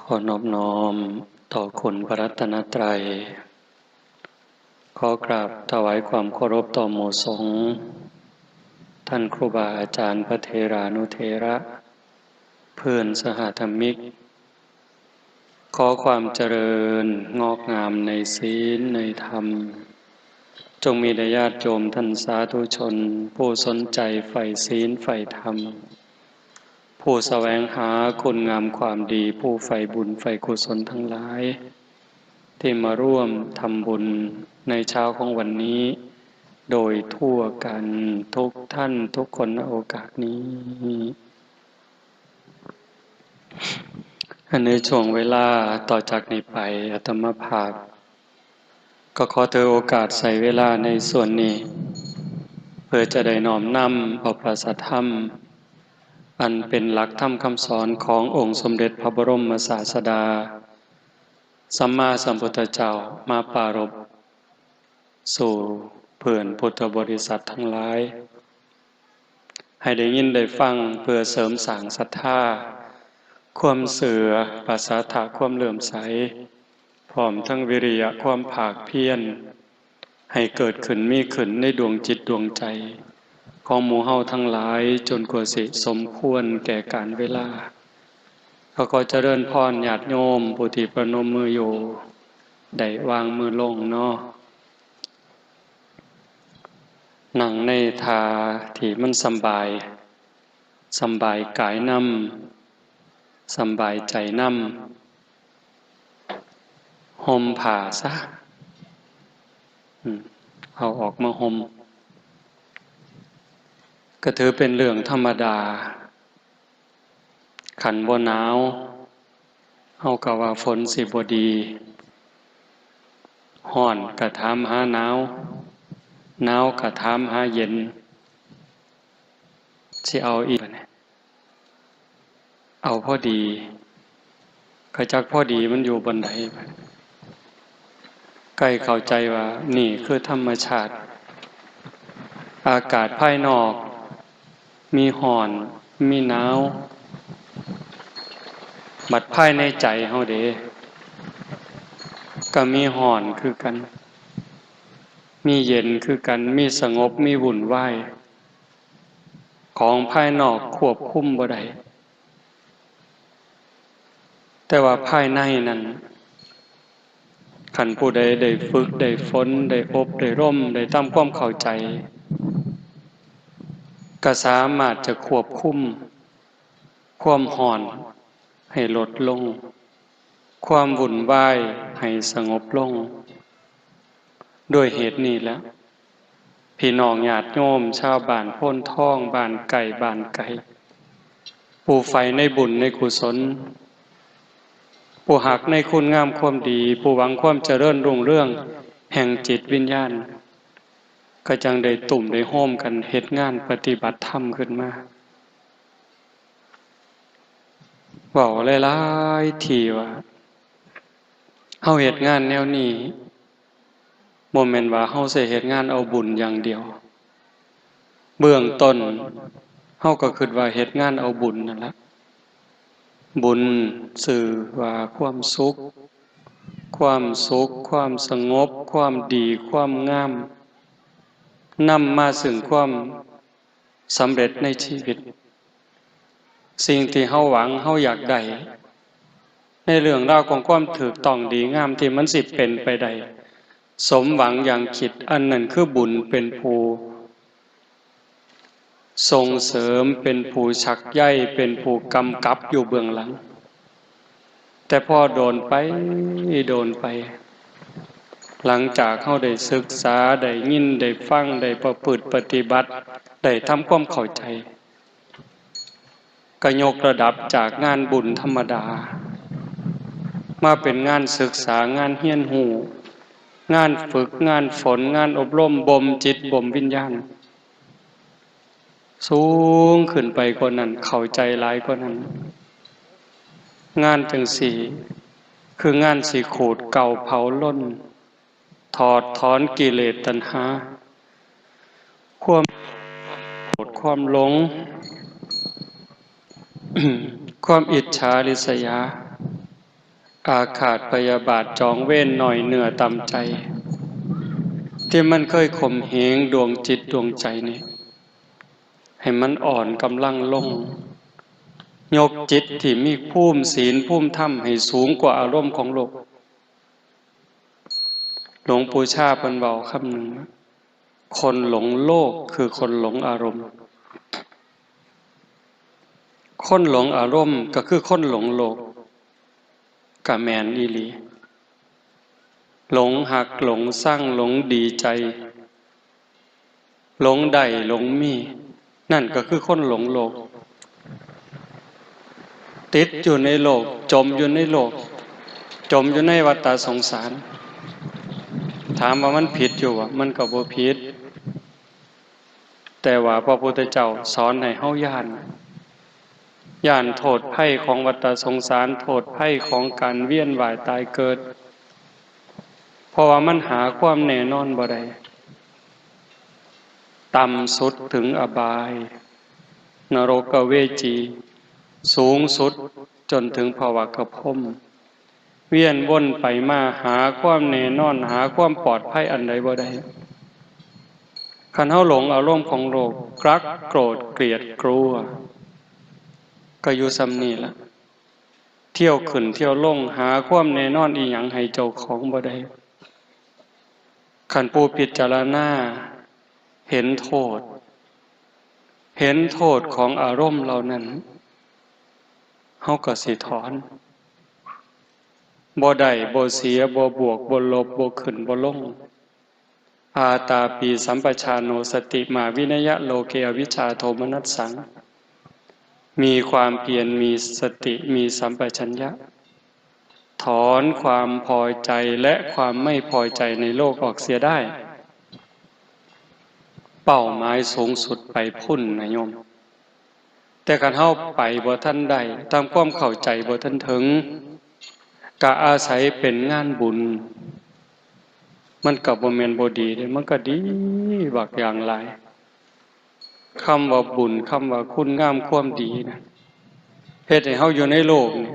ขอนอบน้อมต่อคุณพระรัตนตรัยขอกราบถวายความเคารพต่อหมู่สงฆ์ท่านครูบาอาจารย์พระเถรานุเถระเพื่อนสหธรรมิกขอความเจริญงอกงามในศีลในธรรมจงมีแด่ญาติโยมท่านสาธุชนผู้สนใจใฝ่ศีลใฝ่ธรรมผู้แสวงหาคุณงามความดีผู้ใฝ่บุญใฝ่กุศลทั้งหลายที่มาร่วมทำบุญในเช้าของวันนี้ โดยทั่วกันทุกท่านทุกคนณโอกาสนี้ในช่วงเวลาต่อจากนี้ไปอาตมาภาพก็ขอถือโอกาสใส่เวลาในส่วนนี้ เพื่อจะได้น้อมนำเอาพระสัทธรรมอันเป็นหลักธรรมคำสอนขององค์สมเด็จพระบรมศาสดาสัมมาสัมพุทธเจ้ามาปรารภสู่เพื่อนพุทธบริษัททั้งหลายให้ได้ยินได้ฟังเพื่อเสริมสร้างศรัทธาความเสื่อภาษาถาความเลื่อมใสพร้อมทั้งวิริยะความภาคเพียรให้เกิดขึ้นมีขึ้นในดวงจิตดวงใจของหมู่เฮาทั้งหลายจนกว่าสิสมควรแก่การเวลาขอเจริญพรญาติโยมผู้ที่ประนมมืออยู่ได้วางมือลงเนาะนั่งในท่าที่มันสำบายกายนำสำบายใจนำห่มผ้าซะเอาออกมาห่มก็ถือเป็นเรื่องธรรมดาขันบ่หนาวเฮาก็ว่าฝนสิบ่ดีร้อนก็ถามหาหนาวหนาวก็ถามหาเย็นสิเอาอีกเอาพอดีก็จักพอดีมันอยู่บนใดใกล้เข้าใจว่านี่คือธรรมชาติอากาศภายนอกมีร้อนมีหนาวบัดภายในใจเฮาเด้ก็มีร้อนคือกันมีเย็นคือกันมีสงบมีวุ่นวายของภายนอกควบคุมบ่ได้แต่ว่าภายในนั้นคันผู้ใดได้ฝึกได้ฝนได้อบได้ร่มได้ทำความเข้าใจก็สามารถจะควบคุมความร้อนให้ลดลงความวุ่นวายให้สงบลงด้วยเหตุนี้แล้วพี่น้องญาติโยมชาวบ้านโพนทองบ้านไก่บ้านไก่ผู้ใฝ่ในบุญในกุศลผู้หักในคุณงามความดีผู้หวังความเจริญรุ่งเรืองแห่งจิตวิญญาณก็จังได้ตุ่มได้โฮมกันเฮ็ดงานปฏิบัติธรรมขึ้นมาเว้าหลายๆทีว่าเฮาเฮ็ดงานแนวนี้บ่แม่นว่าเฮาสิเฮ็ดงานเอาบุญอย่างเดียวเบื้องต้นเฮาก็คิดว่าเฮ็ดงานเอาบุญนั่นล่ะบุญสื่อว่าความสุขความสงบความดีความงามนำมาซึ่งความสำเร็จในชีวิตสิ่งที่เฮาหวังเฮาอยากได้ในเรื่องราวของความถูกต้องดีงามที่มันสิเป็นไปได้สมหวังอย่างคิดอันนั้นคือบุญเป็นผู้ส่งเสริมเป็นผู้ชักใยเป็นผู้กำกับอยู่เบื้องหลังแต่พอโดนไปหลังจากเฮาได้ศึกษาได้ยินได้ฟังได้ประพฤติปฏิบัติได้ทำความเข้าใจก็ยกระดับจากงานบุญธรรมดามาเป็นงานศึกษางานเรียนรู้งานฝึกงานฝนงานอบรมบ่มจิตบ่มวิญญาณสูงขึ้นไปกว่านั้นเข้าใจหลายกว่านั้นงานจังสี่คืองานสิขูดเก่าเผาล้นถอดถอนกิเลสตัณหาความโกรธความหลง ความอิจฉาริษยา อาฆาตพยาบาทจองเว้นหน่อยเหนือตำใจที่มันเคยข่มเหงดวงจิตดวงใจนี้ให้มันอ่อนกำลังลงยกจิตที่มีภูมิศีลภูมิธรรมให้สูงกว่าอารมณ์ของโลกหลวงปู่ชาเพิ่นเว้าคำหนึ่งคนหลงโลกคือคนหลงอารมณ์คนหลงอารมณ์ก็คือคนหลงโลกกะแมนอีหลีหลงหักหลงสร้างหลงดีใจหลงใดหลงมีนั่นก็คือคนหลงโลกติดอยู่ในโลกจมอยู่ในโลกจมอยู่ในวัฏสงสารถามว่ามันผิดอยู่มันก็บ่ผิดแต่ว่าพระพุทธเจ้าสอนให้เฮาย่านโทษภัยของวัฏสงสารโทษภัยของการเวียนว่ายตายเกิดเพราะว่ามันหาความแน่นอนบ่ได้ต่ำสุดถึงอบายนรกเวจีสูงสุดจนถึงภวกพรหมเวียนวนไปมาหาความแน่นอนหาความปลอดภัยอันใดบ่ได้คันเฮาหลงอารมณ์ของโลกรักโกรธเกลียดกลัวก็อยู่ซ้ำนี่ล่ะเที่ยวขึ้นเที่ยวลงหาความแน่นอนอีหยังให้เจ้าของบ่ได้คันผู้พิจารณาเห็นโทษของอารมณ์เหล่านั้นเฮาก็สิถอนบ่ได้บ่เสียบ่บวกบ่ลบบ่ขึ้นบ่ลงอาตาปีสัมปชาโนสติมาวินยะโลเกอวิชชาโทมนัสสังมีความเพียรมีสติมีสัมปชัญญะถอนความพอใจและความไม่พอใจในโลกออกเสียได้เป้าหมายสูงสุดไปพุ่นนะโยมแต่การเฮาไปบ่ทันได้ตามความเข้าใจบ่ทันถึงก็อาศัยเป็นงานบุญมันก็บ่แม่นบ่ดีเด้มันก็ดีบักอย่างหลายคำว่าบุญคำว่าคุณงามความดีนะเฮ็ดให้เฮาอยู่ในโลกนี้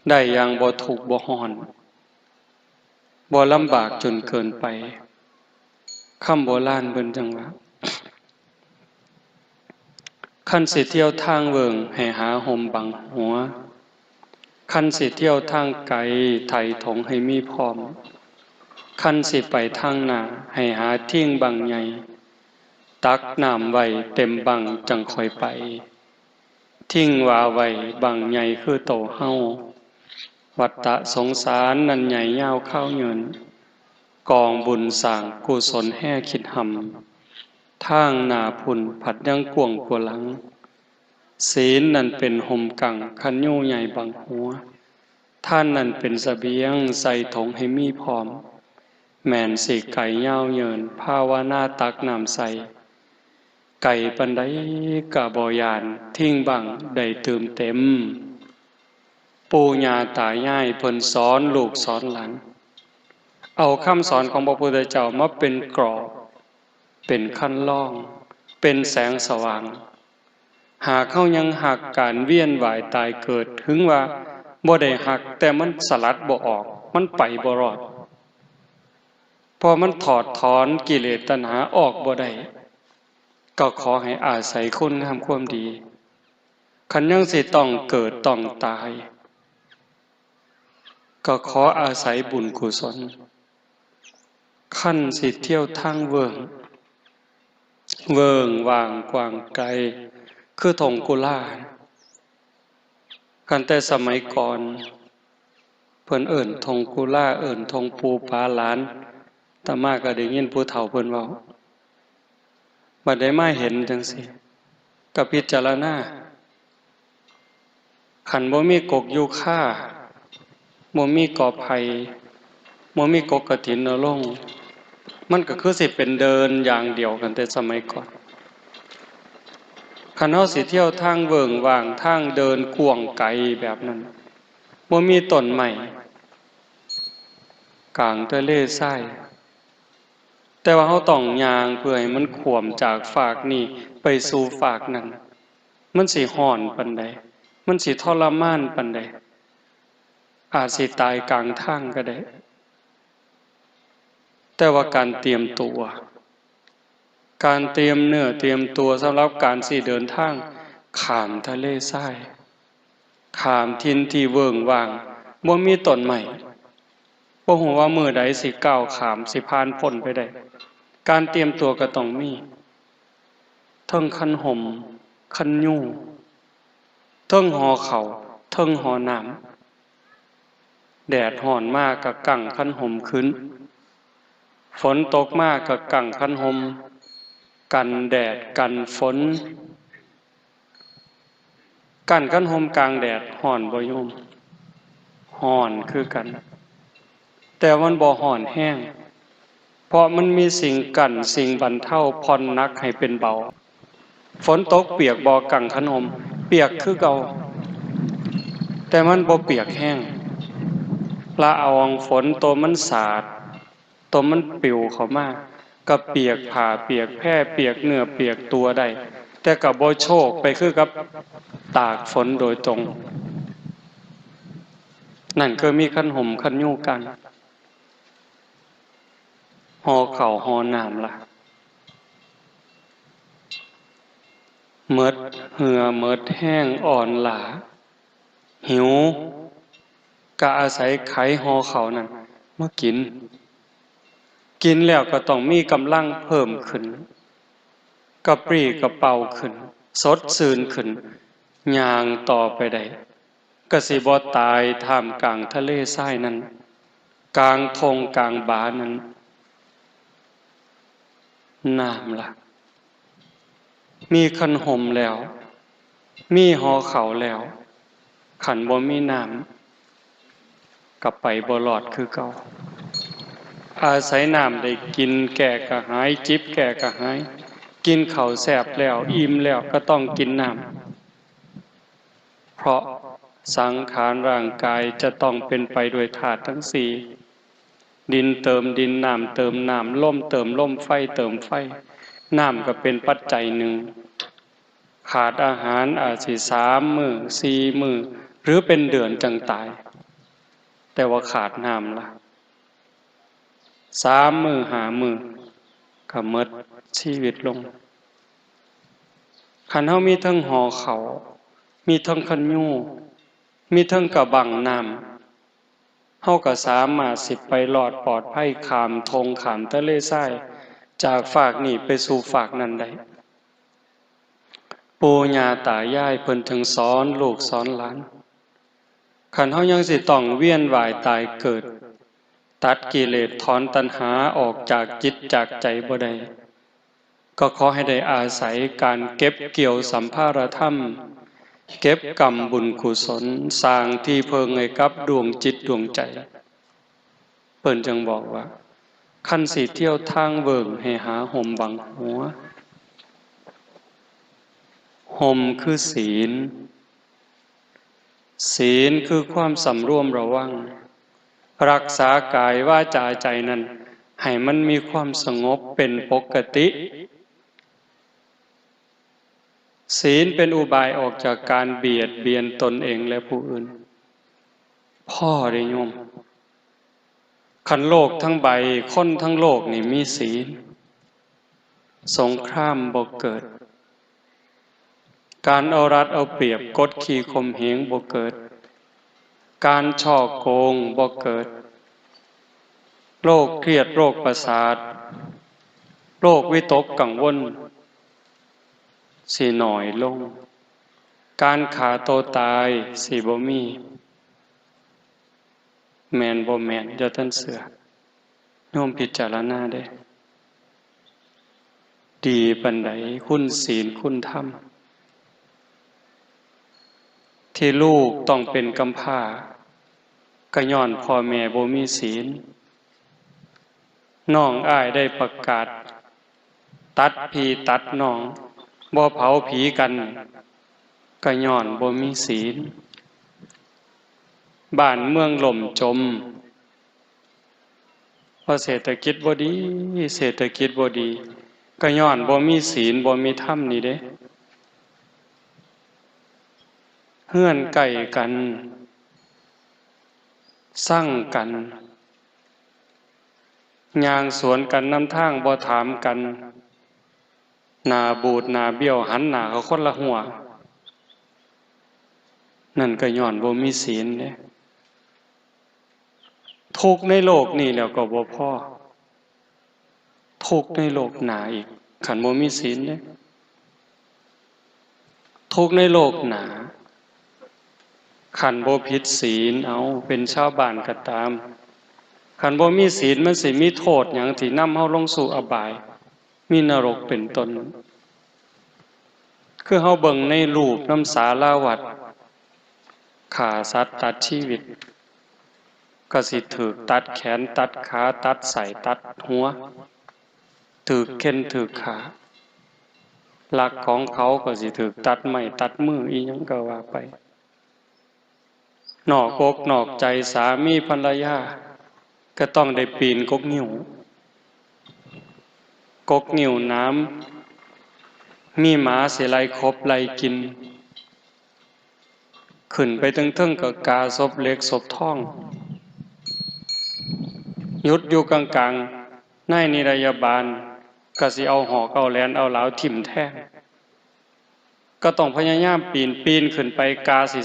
ได้อย่างบ่ทุกข์บ่ร้อนบ่ลำบากจนเกินไปคำโบราณเพิ่นจังว่าคันสิเที่ยวทางเวิงให้หาห่มบังหัวคันสิเที่ยวทางไกลไถถงให้มีพร้อมคันสิไปทางหน้าให้หาทิ้งบังใหญ่ตักน้ำไว้เต็มบังจังค่อยไปทิ้งว่าไว้บังใหญ่คือโตเฮาวัฏสงสารนั้นใหญ่ยาวข้าวเงินกองบุญสร้างกุศลแห่คิดหำทางหน้าพุ่นผัดยังกวงกว่าหลังศีลนั่นเป็นห่มกังคันยูใหญ่บังหัวท่านนั่นเป็นเสบียงใส่ถงให้มีพร้อมแม่นสิไก่ยาวเยินภาวนาตักน้ำใสไก่ปันไดกะบ่ยานทิ้งบังได้เติมเต็มปู่ย่าตายายเพิ่นสอนลูกสอนหลานเอาคำสอนของพระพุทธเจ้ามาเป็นกรอบเป็นขั้นล่องเป็นแสงสว่างหากเขายังหักการเวียนว่ายตายเกิดถึงว่าบ่ได้หักแต่มันสลัดบ่ออกมันไปบ่รอดพอมันถอดถอนกิเลสตัณหาออกบ่ได้ก็ขอให้อาศัยคุณงามความดีคันยังสิต้องเกิดต้องตายก็ขออาศัยบุญกุศลขั้นสิเที่ยวทางเวิงว่างกว้างไกลคือทงกุลากันแต่สมัยก่อนเพิ่นเอิ้นทงกุลาเอิ้นทงปูปาหลานตามาก็ได้ยินผู้เฒ่าเพิ่นเว้าบัดได้มาเห็นจังซี่ก็พิจารณาคันบ่มีกกยูคาบ่มีกอไผ่บ่มีกกกฐินนรงค์มันก็คือสิเป็นเดินอย่างเดียวกันแต่สมัยก่อนคันเฮาสิเที่ยวทางเวิงว่างทางเดินกว้างไกลแบบนั้นบ่มีต้นไม้กลางทะเลทรายแต่ว่าเฮาต้องย่างเพื่อให้มันขวมจากฝากนี้ไปสู่ฝากนั้นมันสิร้อนปานใดมันสิทรมานปานใด อาจสิตายกลางทางก็ได้แต่ว่าการเตรียมตัวการเตรียมเนื้อเตรียมตัวสำหรับการสิเดินทางข้ามทะเลทรายข้ามทินที่เวิ้งว่างบ่มีต้นไม้บ่ฮู้ว่ามื้อใดสิก้าวข้ามสิผ่านพ้นไปได้การเตรียมตัวก็ต้องมีเทิงคันห่มคันยูเทิงห่อข้าวเทิงห่อน้ำแดดร้อนมากก็กั่งคันห่มขึ้นฝนตกมากก็กั่งคันห่มกันแดดกันฝนกั้นคันห่มกลางแดดร้อนบ่โยมร้อนคือกันแต่มันบ่ร้อนแห้งเพราะมันมีสิ่งกั้นสิ่งบรรเทาผ่อนหนักให้เป็นเบาฝนตกเปียกบ่กั่งคันห่มเปียกคือเก่าแต่มันบ่เปียกแห้งละอองฝนตัวมันสาดตัวมันปลิวเข้ามาก็เปียกผ้าเปียกแพร่เปียกเนื้อเปียกตัวได้แต่ก็บ่โชกไปคือกับตากฝนโดยตรงนั่นก็มีคันห่มคันยูกันห่อข้าวห่อน้ำล่ะเมิดเหือเมิดแห้งอ่อนหลาหิวก็อาศัยไขห่อข้าวนั่นมากินแล้วก็ต้องมีกำลังเพิ่มขึ้นกระปรี้กระเป๋าขึ้นสดชื่นขึ้นย่างต่อไปได้ก็สิบ่ตายท่ามกลางทะเลทรายนั้นกลางทงกลางบานั้นน้ำล่ะมีคันห่มแล้วมีห่อข้าวแล้วขันบ่มีน้ำกลับไปบ่รอดคือเก่าอาศัยน้ำได้กินแก่กระหายจิบแก่กระหายกินข้าวแซ่บแล้วอิ่มแล้วก็ต้องกินน้ำเพราะสังขารร่างกายจะต้องเป็นไปด้วยธาตุทั้งสี่ดินเติมดินน้ำเติมน้ำลมเติมลมไฟเติมไฟน้ำก็เป็นปัจจัยหนึ่งขาดอาหารอาจสิ3 มื้อ4 มื้อหรือเป็นเดือนจังตายแต่ว่าขาดน้ำล่ะ3 มื้อ5 มื้อก็หมดชีวิตลงคันเฮามีทั้งห่อข้าวมีทั้งคันยูมีทั้งกระบังน้ำเฮาก็สามารถสิไปรอดปลอดภัยข้ามทงข้ามทะเลทรายจากฝากนี้ไปสู่ฝากนั้นได้ปู่ย่าตายายเพิ่นถึงสอนลูกสอนหลานคันเฮายังสิต้องเวียนว่ายตายเกิดตัดกิเลสถอนตัณหาออกจากจิตจากใจบ่ได้ก็ขอให้ได้อาศัยการเก็บเกี่ยวสัมภารธรรมเก็บกรรมบุญกุศลสร้างที่เพิงให้กับดวงจิตดวงใจเพิ่นจึงบอกว่าคันสิเที่ยวทางเบิ่งให้หาห่มบังหัวห่มคือศีลศีลคือความสำรวมระวังรักษากายวาจาใจนั้นให้มันมีความสงบเป็นปกติศีลเป็นอุบายออกจากการเบียดเบียนตนเองและผู้อื่นพ่อได้โยมคันโลกทั้งใบคนทั้งโลกนี่มีศีลสงครามบ่เกิดการเอารัดเอาเปรียบกดขี่ข่มเหงบ่เกิดการฉ้อโกงบ่เกิดโรคเครียดโรคประสาทโรควิตกกังวลสิน้อยลงการฆ่าตัวตายสิบ่มีแม่นบ่แม่นอย่าท่านเสือโยมพิจารณาเด้ดีปานใดคุณศีลคุณธรรมที่ลูกต้องเป็นกำพร้าก็ย้อนพ่อแม่บ่มีศีลน้องอ้ายได้ประกาศตัดพี่ตัดน้องบ่เผาผีกันก็ย้อนบ่มีศีลบ้านเมืองล่มจมเพราะเศรษฐกิจบ่ดีเศรษฐกิจบ่ดีก็ย้อนบ่มีศีลบ่มีธรรมนี่เด้เฮือนใกล้กัน สั่งกันย่างสวนกันนำทางบ่ถามกันหน้าบูดหน้าเบี้ยวหันหน้าเขาคนละหัวนั่นก็ย้อนบ่มีศีลเด้ทุกข์ในโลกนี่แล้วก็บ่พอทุกข์ในโลกหน้าอีกคันบ่มีศีลเด้ทุกข์ในโลกหน้าคันบ่ผิดศีลเอาเป็นชาวบ้านก็ตามคันบ่มีศีลมันสิมีโทษหยังที่นำเฮาลงสู่อบายมีนรกเป็นต้นคือเฮาเบิ่งในรูปนำศาลาวัดฆ่าสัตว์ตัดชีวิตก็สิถูกตัดแขนตัดขาตัดไส้ตัดหัวถูกเข็นถูกขาหลักของเขาก็สิถูกตัดไม้ตัดมืออีหยังก็ว่าไปนอกอกนอกใจสามีภรรยาก็ต้องได้ปีนกกนิ้วน้ำมีหมาสิไล่คบไล่กินขึ้นไปเทิงๆก็กาศพเล็กศพทองหยุดอยู่กลางๆในนิรยาบาลก็สิเอาหอกเอาแหลนเอาเหลาทิ่มแท้ก็ต้องพยายามปีนขึ้นไปกาสิ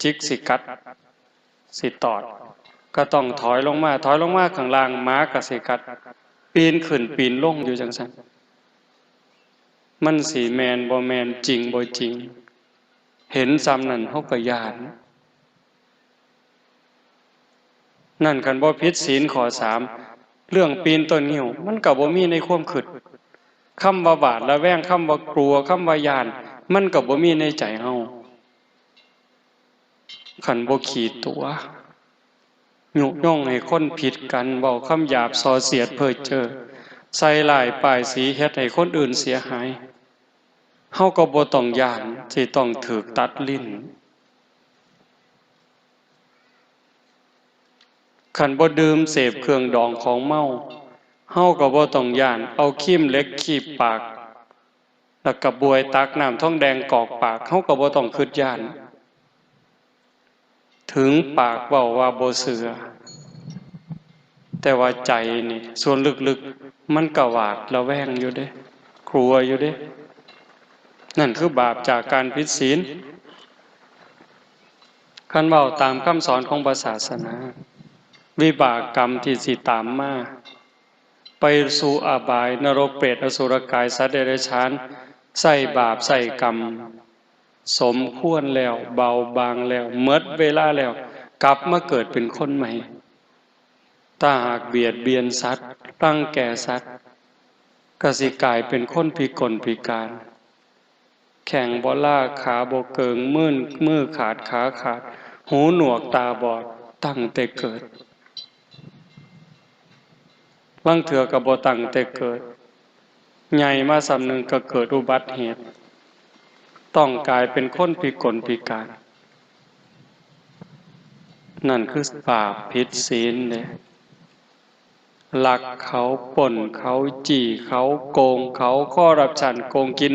จิกสิกัดสิตอดก็ต้องถอยลงมาข้างล่างหมาก็สิกัดปีนขึ้นปีนลงอยู่จังซั่นมันสิแม่นบ่แม่นจริงบ่จริงเห็นซ้ำนั่นเฮาก็ย้านนั่นคันบ่ผิดศีลข้อ3เรื่องปีนต้นงิ้วมันก็บ่มีในความคิดคำว่าบาดระแวงคำว่ากลัวคำว่าย้านมันก็บ่มีในใจเฮาคันบ่ขี้ตัวยุยงให้คนผิดกันเว้าคำหยาบส่อเสียดเพ้อเจ้อใส่ร้ายป้ายสีเฮ็ดให้คนอื่นเสียหายเฮาก็บ่ต้องย้านที่ต้องถูกตัดลิ้นคันบ่ดื่มเสพเครื่องดองของเมาเฮาก็บ่ต้องย้านเอาครีมเหล็กคีบปากแล้วก็บวยตักน้ำทองแดงกอกปากเฮาก็บ่ต้องคิดย้านถึงปากเว้าว่าบ่เชื่อแต่ว่าใจนี่ส่วนลึกๆมันก็หวาดระแวงอยู่เด้กลัวอยู่เด้นั่นคือบาปจากการผิดศีลคันเว้าตามคำสอนของศาสนาวิบากกรรมที่สิตามมาไปสู่อบายนรกเปรตอสุรกายสัตว์เดรัจฉานใส่บาปใส่กรรมสมควรแล้วเบาบางแล้วหมดเวลาแล้วกลับมาเกิดเป็นคนใหม่ถ้าหากเบียดเบียนสัตว์รังแกสัตว์ก็สิกลายเป็นคนพิกลพิการแข่งบ่ล่าขาบ่เกิงมือขาดขาขาดหูหนวกตาบอดตั้งแต่เกิดลางเถื่อก็บ่ตั้งแต่เกิดใหญ่มาสำนึงก็เกิดอุบัติเหตุต้องกลายเป็นคนพิกลพิการนั่นคือบาปผิดศีลเด้ลักเขาป่นเขาจี้เขาโกงเขาคอร์รัปชันโกงกิน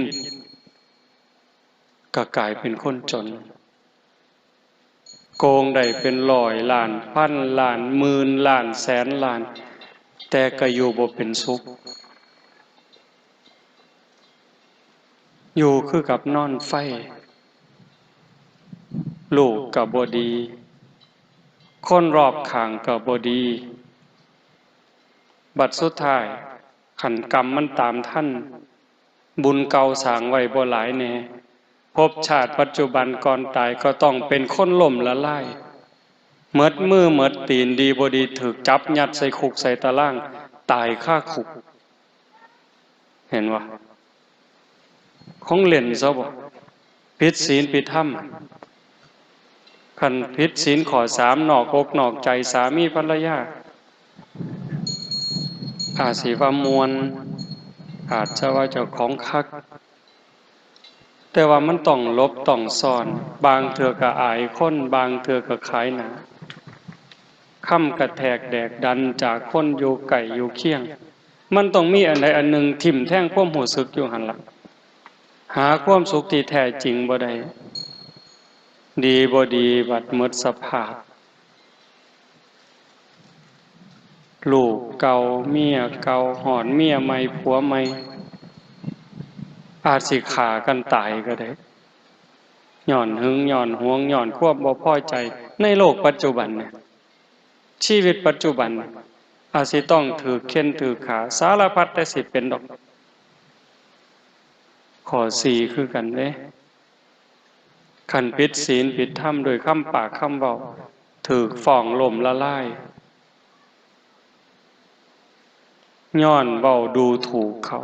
ก็กลายเป็นคนจนโกงได้เป็นร้อยล้านพันล้านหมื่นล้านแสนล้านแต่ก็อยู่บ่เป็นสุขอยู่คือกับนอนไฟลูกก็บ่ดีคนรอบข้างก็บ่ดีบัดสุดท้ายขันกรรมมันตามท่านบุญเก่าสร้างไว้บ่หลายแน่ภพชาติปัจจุบันก่อนตายก็ต้องเป็นคนล่มละลายหมดมือหมดตีนดีบ่ดีถูกจับยัดใส่คุกใส่ตารางตายคาคุกเห็นว่าของเล่นซะบ่ผิดศีลผิดธรรมคันผิดศีลข้อ3นอกอกนอกใจสามีภรรยาอาจสิว่ามวลอาจจะว่าเจ้าของคักแต่ว่ามันต้องลบต้องซ่อนบางเทื่อก็อายคนบางเทื่อก็ขายหน้าค่ำกระแทกแดกดันจากคนอยู่ไก่อยู่เคียงมันต้องมีอันใดอันหนึ่งทิ่มแท่งความรู้สึกอยู่หั่นล่ะหาความสุขที่แท้จริงบ่ได้ดีบ่ดีบัดหมดสภาพ ลูกเก่าเมียเก่าหอนเมียใหม่ผัวใหม่อาจสิฆ่ากันตายก็ได้ย้อนหึงย้อนหวงย้อนควบบ่พอใจในโลกปัจจุบันเนี่ยชีวิตปัจจุบันอาจสิต้องถือเข็นถือขาสารพัดแต่สิเป็นดอกข้อสี่คือกันเด้คันผิดศีลผิดธรรมโดยคำปากคำเว้าถูกฟ้องล้มละลายย้อนเว้าดูถูกเขา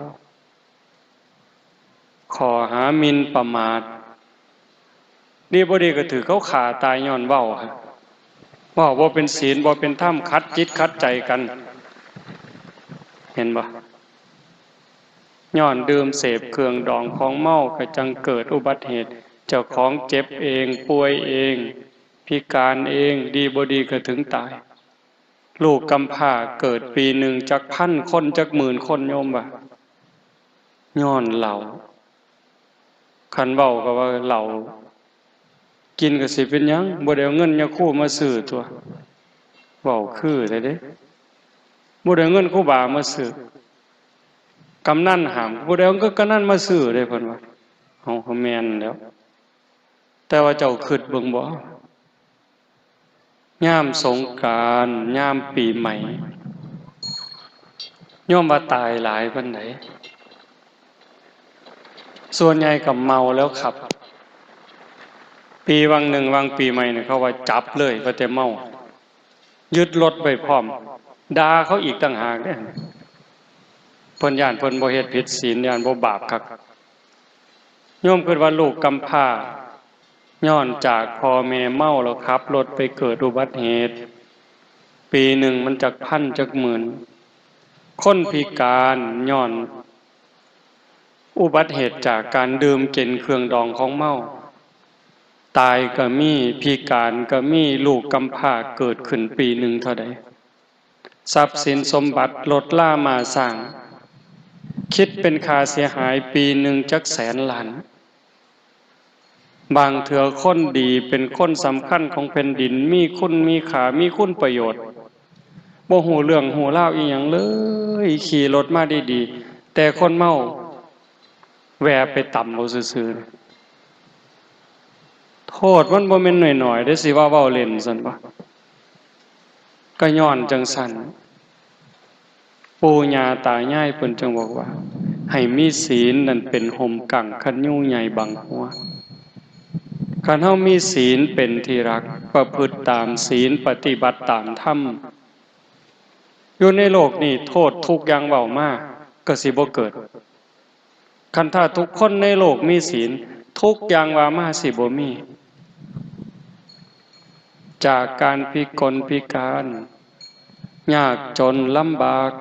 ข้อหาหมิ่นประมาทดีบ่ดีก็ถือเขาฆ่าตายย้อนเว้าฮะเว้าบ่เป็นศีลบ่เป็นธรรมขัดจิตขัดใจกันเห็นบ่ย้อนดื่มเสพเครื่องดองของเมาก็จังเกิดอุบัติเหตุเจ้าของเจ็บเองป่วยเองพิการเองดีบ่ดีก็ถึงตายลูกกำพร้าเกิดปีหนึ่งจักพันคนจักหมื่นคนโยมบ่ย้อนเหล้าคันเว้าก็ว่าเหล้ากินก็สิเป็นหยังบ่ได้เอาเงินยาคูมาซื้อตัวเว้าคือแท้เด้บ่ได้เอาเงินครูบามาซื้อกำนันห้ามบ่ได้เอาเงินกำนันมาซื้อเด้เพิ่นว่าเฮาก็แม่นแล้วแต่ว่าเจ้าคิดเบิ่งบ่ยามสงกรานต์ยามปีใหม่โยมว่าตายหลายปานใดส่วนใหญ่ก็เมาแล้วขับปีวังหนึ่งวังปีใหม่เนี่ยเขาว่าจับเลยว่าแต่เมายึดรถไปพร้อมด่าเขาอีกต่างหากเด้เพิ่นย้านเพิ่นบ่เฮ็ดผิดศีลย้านบ่บาปคักโยมคิดว่าลูกกำพร้าย้อนจากพ่อแม่เมาแล้วขับรถไปเกิดอุบัติเหตุปีหนึ่งมันจักพันจักหมื่นคนพิการย้อนอุบัติเหตุจากการดื่มกินเครื่องดองของเมาตายก็มีพิการก็มีลูกกำพร้าเกิดขึ้นปีหนึ่งเท่าใดทรัพย์สินสมบัติลดล่ามาสร้างคิดเป็นค่าเสียหายปีหนึ่งจักแสนล้านบางเถื่อคนดีเป็นคนสำคัญของแผ่นดินมีคุณมีค่ามีคุณประโยชน์บ่ฮู้เรื่องฮู้ราวอีหยังเลยขี่รถมาดีๆแต่คนเมาแวะไปต่ำเอาซื่อๆโทษมันบ่แม่นน้อยๆเด้สิว่าเว้าเล่นซั่นบ่ก็ย้อนจังซั่นปู่ย่าตายายเพิ่นจึงบอกว่าให้มีศีลนั่นเป็นห่มกังคันยูใหญ่บังหัวคันเฮามีศีลเป็นที่รักประพฤติตามศีลปฏิบัติตามธรรมอยู่ในโลกนี้โทษทุกอย่างเว้ามาก็สิบ่เกิดคันถ้าทุกคนในโลกมีศีลทุกอย่างว่ามาสิบ่มีจากการพิกลพิการยากจนลำบาก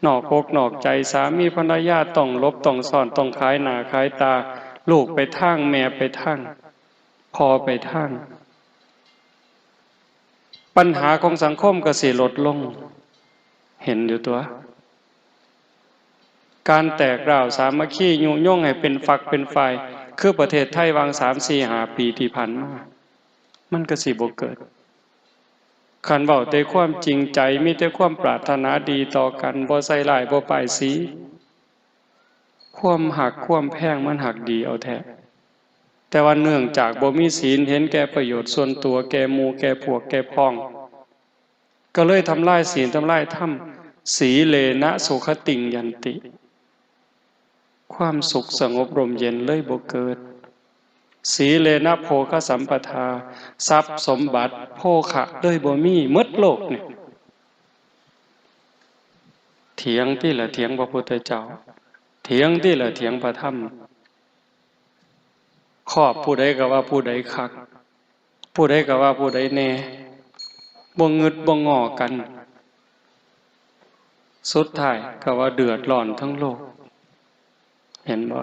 นอกอกนอกใจสามีภรรยาต้องลบต้องซ่อนต้องขายหน้าขายตาลูกไปทางแม่ไปทางพ่อไปทางปัญหาของสังคมก็สิลดลงเห็นอยู่ตัวการแตกร้าวสามัคคียุยงให้เป็นฝักเป็นฝ่ายคือประเทศไทยวาง 3-4-5 ปีที่ผ่านมามันก็สิบ่เกิดคันเว้าแต่ความจริงใจมีแต่ความปรารถนาดีต่อกันบ่ใส่ร้ายบ่ป้ายสีความหักความแพงมันหักดีเอาแท้แต่ว่าเนื่องจากบ่มีศีลเห็นแก่ประโยชน์ส่วนตัวแก่หมู่แก่พวกแก่พ้องก็เลยทำลายศีลทำลายธรรมสีเลนะสุขติงยันติความสุขสงบร่มเย็นเลยบ่เกิดสีเลนะโภคสัมปทาทรัพย์สมบัติโภคะเลยบ่มีหมดโลกนี่เถียงที่ละเถียงพระพุทธเจ้าเถียงที่ละเถียงพระธรรมครอบผู้ใดก็ว่าผู้ใดคักผู้ใดก็ว่าผู้ใดแน่บ่งึดบ่งอกันสุดท้ายก็ว่าเดือดร้อนทั้งโลกเห็นบ่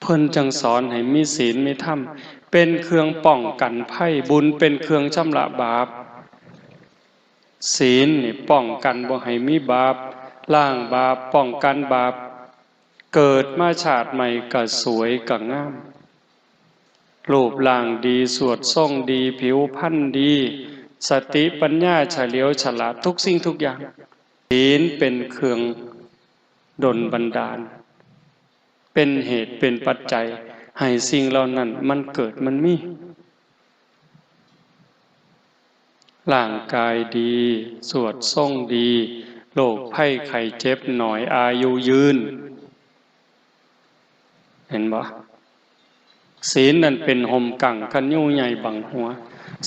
เพิ่นจังสอนให้มีศีลมีธรรมเป็นเครื่องป้องกันภัยบุญเป็นเครื่องชำระบาปศีลนี่ป้องกันบ่ให้มีบาปล้างบาปป้องกันบาปเกิดมาชาติใหม่ก็สวยก็งาม รูปร่างดีสวดทรงดีผิวพรรณดีสติปัญญาเฉลียวฉลาดทุกสิ่งทุกอย่างศีลเป็นเครื่องดลบันดาลเป็นเหตุเป็นปัจจัยให้สิ่งเหล่านั้นมันเกิดมันมีร่างกายดีสวดทรงดีโรคภัยไข้เจ็บหน่อยอายุยืนเห็นบ่ศีลนั่นเป็นห่มกั่งคันยูใหญ่บังหัว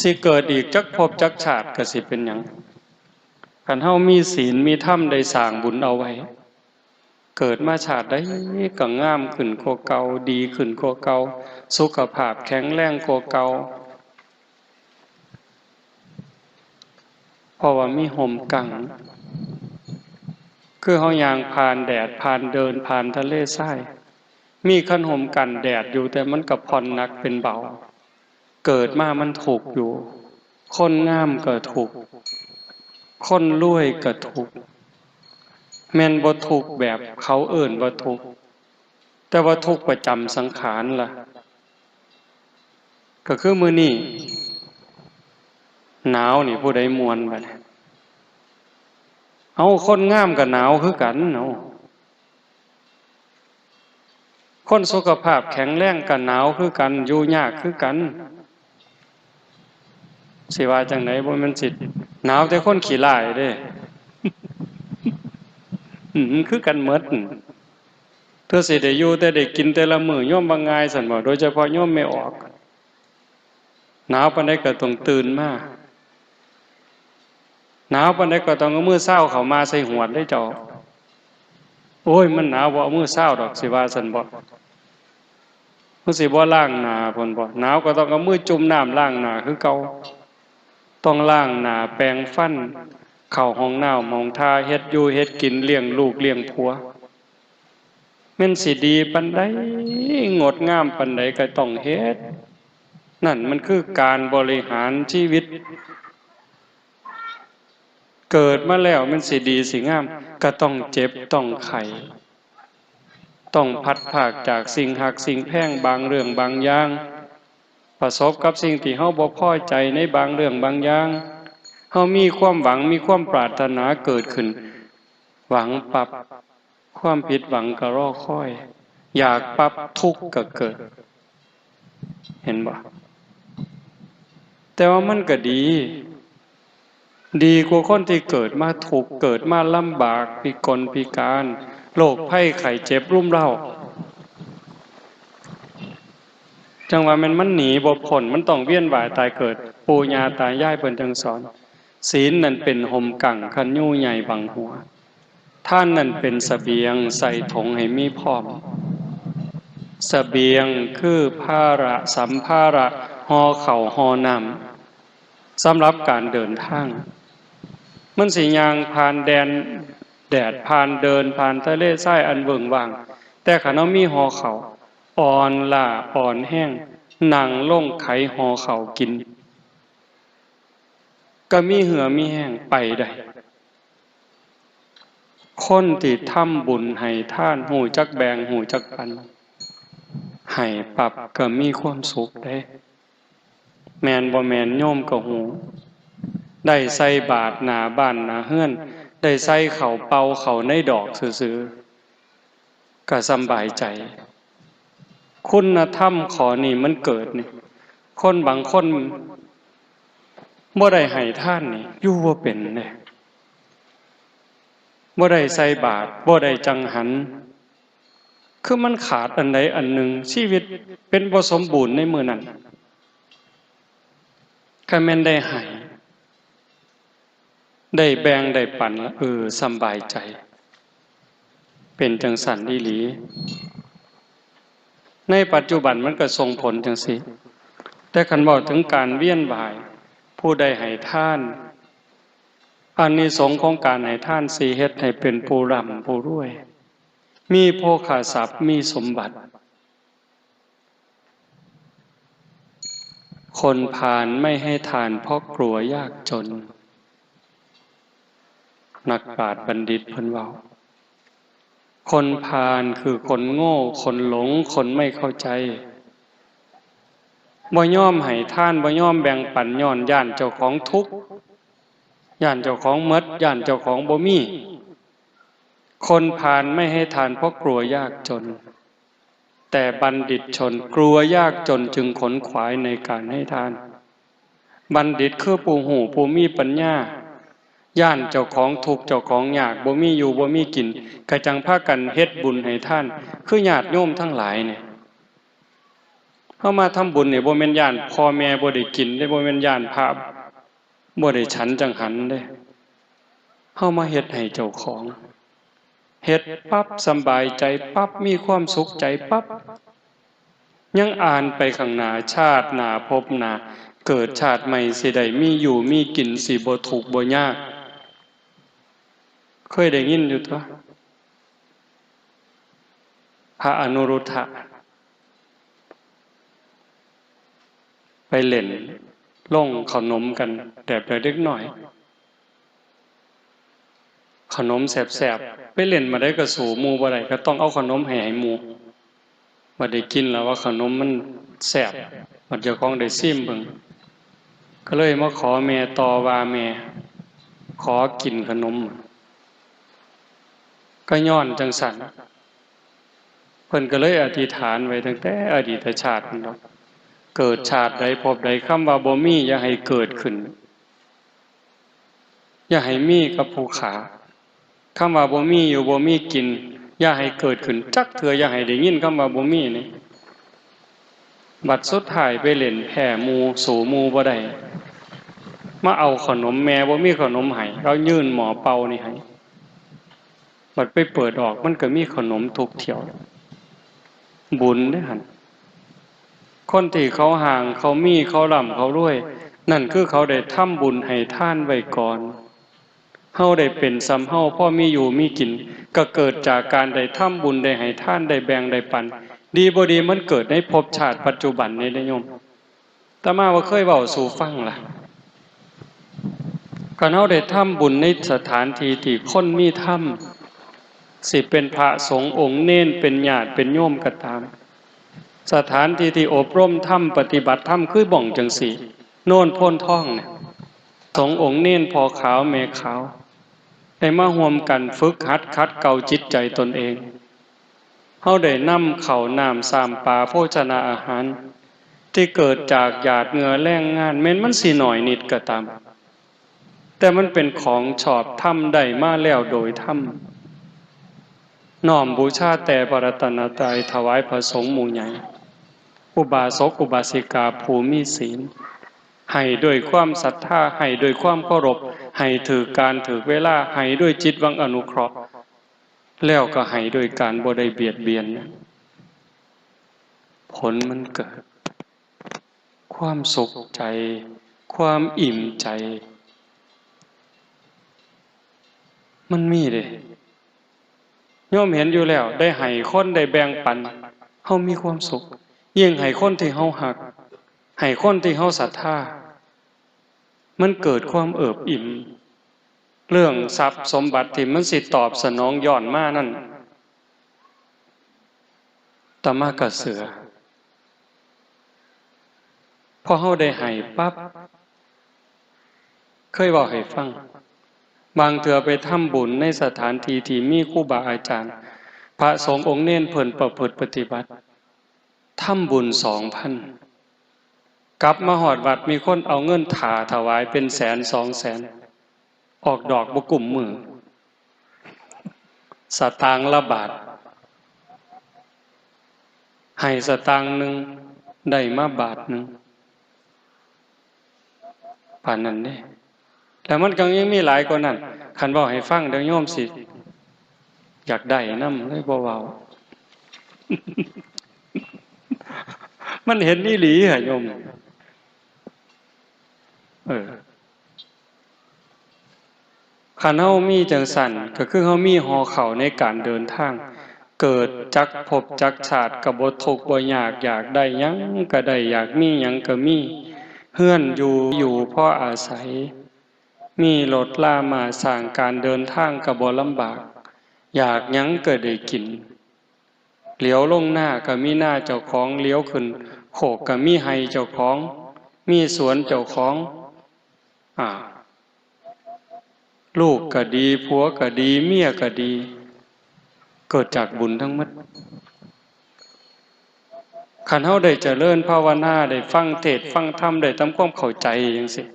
สิเกิดอีกจักภพจักชาติก็สิเป็นหยังคันเฮามีศีลมีธรรมได้สร้างบุญเอาไว้เกิดมาชาติใดก็งามขึ้นกว่าเก่าดีขึ้นกว่าเก่าสุขภาพแข็งแรงกว่าเก่าเพราะว่ามีห่มกั่งคือเฮาย่างผ่านแดดผ่านเดินผ่านทะเลทรายมีคันห่มกันแดดอยู่แต่มันก็ผ่อนหนักเป็นเบาเกิดมามันถูกอยู่คนงามก็ถูกคนรวยก็ถูกแม่นบ่ทุกข์แบบเขาเอิ้นว่าทุกข์แต่ว่าทุกข์ประจำสังขารล่ะก็คือมื้อนี้หนาวนี่ผู้ใดม่วนบัดเอาคนงามก็หนาวคือกันเนาะคนสุขภาพแข็งแรงก็หนาวคือกันอยู่ยากคือกันสิว่าจังได๋บ่แม่นสิหนาวแต่คนขี้ร้ายเด้คือกันหมดเธอสิได้อยู่แต่ได้กินแต่ละมื้อโยมบ่ง่ายซั่นบ่โดยเฉพาะโยมไม่ออกหนาวปานใดก็ต้องตื่นมาหนาวปานใดก็ต้องเอามือเช้าเข้ามาใส่หวดได้เจ้าโอ้ยมันหนาวบ่เอามือเช้าดอกสิว่าซั่นบ่มันสิบ่ล้างหน้าพุ่นบ่หนาวก็ต้องเอามือจุ่มน้ำล้างหน้าคือเก่าต้องล้างหน้าแปรงฟันเข้าห้องน้ำห้องท่าเฮ็ดอยู่เฮ็ดกินเลี้ยงลูกเลี้ยงผัวแม่นสิดีปานใดงดงามปานใดก็ต้องเฮ็ดนั่นมันคือการบริหารชีวิตเกิดมาแล้วมันสิดีสิงามก็ต้องเจ็บต้องไข้ต้องพัดภาคจากสิ่งหักสิ่งแพงบางเรื่องบางอย่างประสบกับสิ่งที่เฮาบ่พอใจในบางเรื่องบางอย่างเฮามีความหวังมีความปรารถนาเกิดขึ้นหวังปรับความผิดหวังก็รอคอยอยากปรับทุกข์ก็เกิดเห็นบ่แต่ว่ามันก็ดีกว่าคนที่เกิดมาทุกข์เกิดมาลำบากพิกลพิการโรคภัยไข้เจ็บรุมเร้าจังว่ามันหนีบ่พ้นมันต้องเวียนว่ายตายเกิดปู่ย่าตายายเพิ่นจังสอนศีลนั่นเป็นห่มกั่งคันยูใหญ่บังหัวท่านนั่นเป็นเสบียงใส่ถุงให้มีพร้อมเสบียงคือภาระสัมภาระห่อข้าวห่อน้ำสำหรับการเดินทางมันสิย่างผ่านแดดผ่านเดินผ่านทะเลทรายอันเบิ่งว่างแต่คันเฮามีห่อข้าวอ่อนล้าอ่อนแห้งนั่งลงไขห่อข้าวกินก็มีเหือมีแห้งไปได้คนที่ทำบุญให้ทานหูจักแบ่งหูจักปันให้ปรับก็มีความสุขได้แม่นบ่แม่นโยมก็หูได้ใส่บาตรหน้าบ้านหน้าเฮือนได้ใส่ข้าวเป่าข้าวในดอกซื่อๆก็สำบายใจคุณธรรมข้อนี้มันเกิดนี่คนบางคนบ่ได้ให้ทานนี่อยู่บ่เป็นเด้บ่ได้ใส่บาตรบ่ได้จังหันคือมันขาดอันใดอันหนึ่งชีวิตเป็นบ่สมบูรณ์ในมื้อนั้นก็แม่นได้ให้ได้แบ่งได้ปันสำบายใจเป็นจังสันอีหลีในปัจจุบันมันก็ส่งผลจังซี่แต่คันเว้าถึงการเวียนว่ายผู้ใดให้ทานอานิสงส์ของการให้ทานสิเฮ็ดให้เป็นผู้ร่ำผู้รวยมีโภคทรัพย์มีสมบัติคนพาลไม่ให้ทานเพราะกลัวยากจนนักปราชญ์บัณฑิตเพิ่นเว้าคนพาลคือคนโง่คนหลงคนไม่เข้าใจ บ่ยอมให้ทานบ่ยอมแบ่งปันย้อนย่านเจ้าของทุกข์ย่านเจ้าของหมดย่านเจ้าของบ่มีคนพาลไม่ให้ทานเพราะกลัวยากจนแต่บัณฑิตชนกลัวยากจนจึงขนขวายในการให้ทานบัณฑิตคือผู้หูผู้มีปัญญาย่านเจ้าของทุกข์เจ้าของยากบ่มีอยู่บ่มีกินกะจังพากันเฮ็ดบุญให้ท่านคือญาติโยมทั้งหลายเนี่ยเฮามาทำบุญนี่บ่แม่นย่านพ่อแม่บ่ได้กินได้บ่แม่นย่านพระบ่ได้ฉันจังหันเด้เฮามาเฮ็ดให้เจ้าของเฮ็ดปั๊บสำบายใจปั๊บมีความสุขใจปั๊บยังอ่านไปข้างหน้าชาติหน้าภพหน้าเกิดชาติใหม่สิได้มีอยู่มีกินสิบ่ทุกข์บ่ยากเคยได้ยินอยู่ตัวพระอนุรุทธะไปเล่นล่งขนมกันแบบเล็กหน่อยขนมแสบๆไปเล่นมาได้ก็สู่หมู่บ่ได้ก็ต้องเอาขนมให้หมู่บ่ได้กินแล้วว่าขนมมันแสบบัดเจ้าของได้ซิมเบิ่งก็เลยมาขอแม่ต่อว่าแม่ขอกินขนมก็ย้อนจังสั่นเพิ่นก็เลยอธิษฐานไว้ตั้งแต่อดีตชาติพุ่นเนาะเกิดชาติใดพบใดคำว่าบ่มีอย่าให้เกิดขึ้นอย่าให้มีกับผู้ขาคำว่าบ่มีอยู่บ่มีกินอย่าให้เกิดขึ้นจักเถื่ออย่าให้ได้ยินคำว่าบ่มีนี่บัดสุดท้ายไปเล่นแผ่หมู่สู่หมู่บ่ได้มาเอาขนมแม่บ่มีขนมให้เรายื่นหมอเป่านี่ให้บัดไปเปิดออกมันก็มีขนมทุกเที่ยวบุญเด้อหั่นคนที่เขาห่างเขามีเขาร่ำเขารวยนั่นคือเขาได้ทำบุญให้ทานไว้ก่อนเฮาได้เป็นซ้ำเฮาพ่อมีอยู่มีกินก็เกิดจากการได้ทำบุญได้ให้ทานได้แบ่งได้ปันดีบ่ดีมันเกิดในภพชาติปัจจุบันนี้ได้โยมแต่มาว่าเคยเว้าสู่ฟังล่ะก็เฮาได้ทำบุญในสถานที่ที่คนมีธรรมสิเป็นพระสงฆ์องค์เน้นเป็นญาติเป็นโยมก็ตามสถานที่ที่อบรมธรรมปฏิบัติธรรมคือบ่องจังสีโน่นโพ้นท่องเนี่ยสงฆ์องค์เน้นพอขาวแม่ขาวได้มาร่วมกันฝึกหัดขัดเกลาจิตใจตนเองเฮาได้นำข้าวน้ำสามปลาโภชนาอาหารที่เกิดจากหยาดเหงื่อแรงงานแม้นมันสิหน่อยนิดก็ตามแต่มันเป็นของชอบธรรมได้มาแล้วโดยธรรมน้อมบูชาแต่พระรัตนตรัยถวายพระสงฆ์หมู่ใหญ่อุบาสกอุบาสิกาผู้มีศีลให้ด้วยความศรัทธาให้ด้วยความเคารพให้ถือการถือเวลาให้ด้วยจิตหวังอนุเคราะห์แล้วก็ให้ด้วยการบ่ได้เบียดเบียนผลมันเกิดความสุขใจความอิ่มใจมันมีเด้โยมเห็นอยู่แล้วได้ให้คนได้แบ่งปันเฮามีความสุขยิ่งให้คนที่เฮาฮักให้คนที่เฮาศรัทธามันเกิดความเอิบอิ่มเรื่องทรัพย์สมบัติที่มันสิตอบสนองย้อนมานั่นตามากะเสือพอเฮาได้ให้ปั๊บเคยบอกให้ฟังบางเทื่อไปทำบุญในสถานที่ที่มีครูบาอาจารย์พระสงฆ์องค์เน้นเพิ่นประพฤติปฏิบัติทำบุญ 2,000 กลับมาหอดวัดมีคนเอาเงินถาถวายเป็นแสน200,000ออกดอกบ่กุ่มมือสตางค์ละบาทให้สตางค์หนึ่งได้มาบาทหนึ่งป่านนั้นเด้แล้วมันก็ยังมีหลายกว่านั้นคันบอกให้ฟังเดี๋ยวโยมสิอยากได้นำเลยบ่เว้า มันเห็นอีหลีเหรอโยมคันเฮามีจังสั่นก็คือเฮามีหอเข้าในการเดินทางเกิดจักภพจักชาติก็บ่ทุกข์บ่ยากอยากได้หยังก็ได้อยากมีหยังก็มีเฮือนอยู่พออาศัยมีรถลามาสร้างการเดินทางก็บ่ลำบากอยากหยังก็ได้กิน เหลียวลงหน้าก็มีหน้าเจ้าของเลี้ยวขึ้นโขกก็มีไห้เจ้าของมีสวนเจ้าของลูกก็ดีผัวก็ดีเมียก็ดีเกิดจากบุญทั้งหมดขันเฮาได้เจริญภาวนาได้ฟังเทศน์ฟังธรรมได้ทำความเข้าใจจังซี่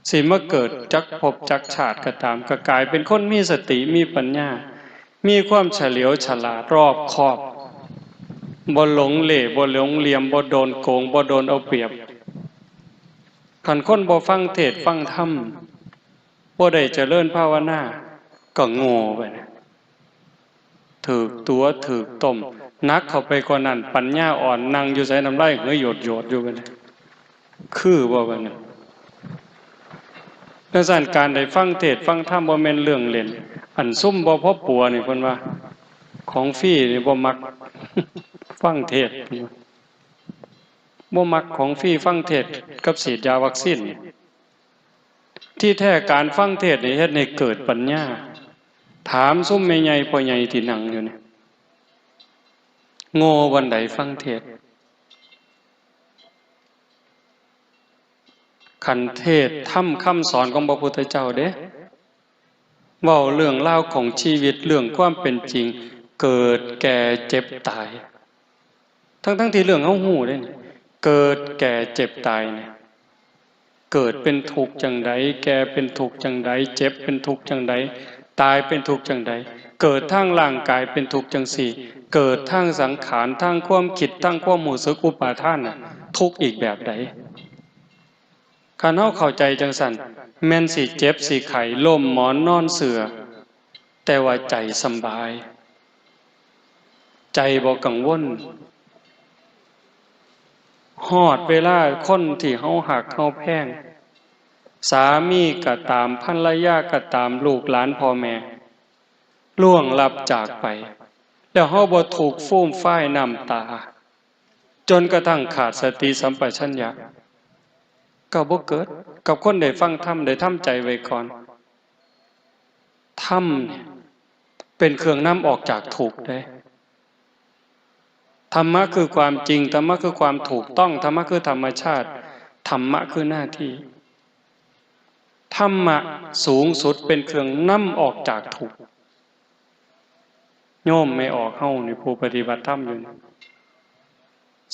สิมาเกิดจักภพจักชาติก็ตามก็กลายเป็นคนมีสติมีปัญญามีความเฉลียวฉลาดรอบคอบบ่หลงเหล่บ่หลงเหลี่ยมบ่โดนโกงบ่โดนเอาเปรียบขันคนบ่ฟังเทศน์ฟังธรรมบ่ได้เจริญภาวนาก็โง่ไปนะถูกตัวถูกต้มนักเข้าไปกว่านั้นปัญญาอ่อนนั่งอยู่ใส่น้ำลายเหงื่อหยดอยู่กันคือบ่กันน่ะดังนั้นการได้ฟังเทศน์ฟังธรรมบ่แม่นเรื่องเล่นอันซุ่มบ่พอปัวนี่เพิ่นว่าของฟรีนี่บ่มักฟังเทศน์บ่มักของฟรีฟังเทศน์กับฉีดยาวัคซีนที่แท้การฟังเทศน์นี่เฮ็ดให้เกิดปัญญาถามซุ่มแม่ใหญ่พ่อใหญ่ที่นั่งอยู่นี่โง่วันใดฟังเทศน์ขันเทศทำคำสอนของพระพุทธเจ้าเด้เว้าเรื่องราวของชีวิตเรื่องความเป็นจริงเกิดแก่เจ็บตายทั้งที่เรื่องเฮาฮู้เด้นี่เกิดแก่เจ็บตายเนี่ยเกิดเป็นทุกข์จังใดแก่เป็นทุกข์จังใดเจ็บเป็นทุกข์จังใดตายเป็นทุกข์จังใดเกิดทางร่างกายเป็นทุกข์จังสี่เกิดทางสังขารทางความคิดทางความรู้สึกอุปาทานน่ะทุกข์อีกแบบใดคันเฮาเข้าใจจังซั่นแม่นสิเจ็บสิไข้ล้มหมอนนอนเสื่อแต่ว่าใจสำบายใจบ่กังวลฮอดเวลาคนที่เฮาหักเฮาแพงสามีก็ตามภรรยาก็ตามลูกหลานพ่อแม่ล่วงลับจากไปแล้วเฮาบ่ถูกฟูมฟ้ายน้ำตาจนกระทั่งขาดสติสัมปชัญญะก็บ่เกิดกับคนได้ฟังธรรมได้ทำใจไว้ก่อนธรรมเนี่ยเป็นเครื่องนำออกจากทุกข์ได้ธรรมะคือความจริงธรรมะคือความถูกต้องธรรมะคือธรรมชาติธรรมะคือหน้าที่ธรรมะสูงสุดเป็นเครื่องนำออกจากทุกข์โยมไม่ออกเฮานี่ผู้ปฏิบัติธรรมอยู่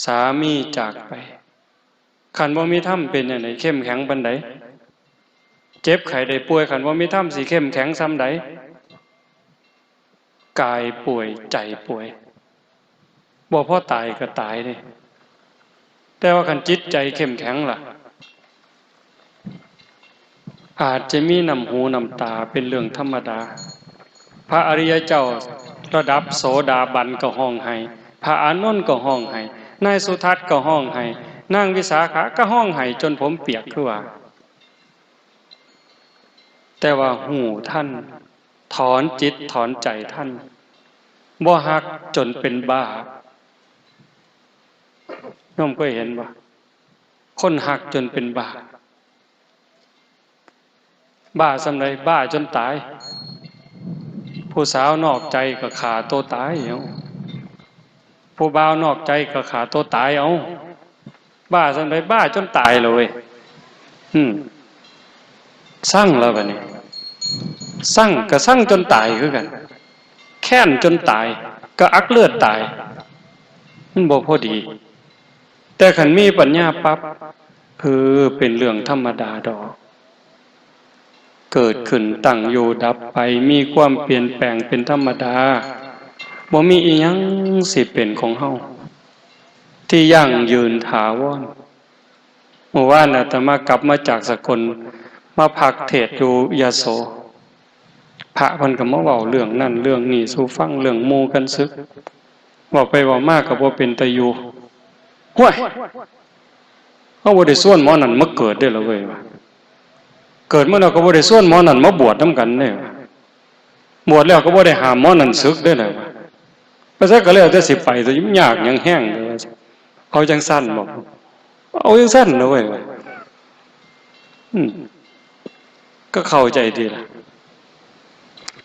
สามีจากไปขันบ่มีธรรมเป็นจังไดเข้มแข็งปานใดเจ็บไข้ได้ป่วยขันบ่มีธรรมสิเข้มแข็งส่ำใดกายป่วยใจป่วยบ่พอตายก็ตายนี่แต่ว่าคันจิตใจเข้มแข็งล่ะอาจจะมีน้ำหูน้ำตาเป็นเรื่องธรรมดาพระอริยเจ้าระดับโสดาบันก็ห้องไห้พระอานนท์ก็ห้องไห้นายสุทัศน์ก็ห้องไห้นางวิสาขาก็ห้องไห้จนผมเปียกคือว่าแต่ว่าหูท่านถอนจิตถอนใจท่านบ่ฮักจนเป็นบ้าน้อมก็เห็นบ่คนฮักจนเป็นบ้าบ้าส่ำใดบ้าจนตายผู้สาวนอกใจก็ฆ่าตัวตายเอาผู้บ่าวนอกใจก็ฆ่าตัวตายเอาบ้าส่ำใดบ้าจนตายเลยสั่งแล้วบัดนี้สั่งก็สั่งจนตายคือกันแค้นจนตายก็อักเลือดตายมันบ่พอดีแต่ขันมีปัญญาปั๊บเป็นเรื่องธรรมดาดอกเกิดขึ้นตั้งอยู่ดับไปมีความเปลี่ยนแปลงเป็นธรรมดาบ่มีอีหยังสิเป็นของเฮาที่ยั่งยืนถาวรเมื่อวานอาตมากลับมาจากสกลมาพักเทศน์อยู่ยโสพระเพิ่นก็มาเว้าเรื่องนั่นเรื่องนี้สู่ฟังเรื่องหมู่กันซึกเว้าไปเว้ามาก็บ่เป็นตาอยู่ห้วยเฮาบ่ได้ส่วนหมอนั่นมาเกิดเด้อล่ะเว้ยเกิดมาแล้วก็บ่ได้ส่วนหมอนั่นมาบวชนำกันเด้บวชแล้วก็บ่ได้ห้ามหมอนั่นศึกเด้อล่ะเพราะฉะนั้นก็แล้วแต่สิไปสิยากหยังแห้งเด้อเอาจังซั่นบ่เอาจังซั่นเด้อเว้ยก็เข้าใจดีล่ะ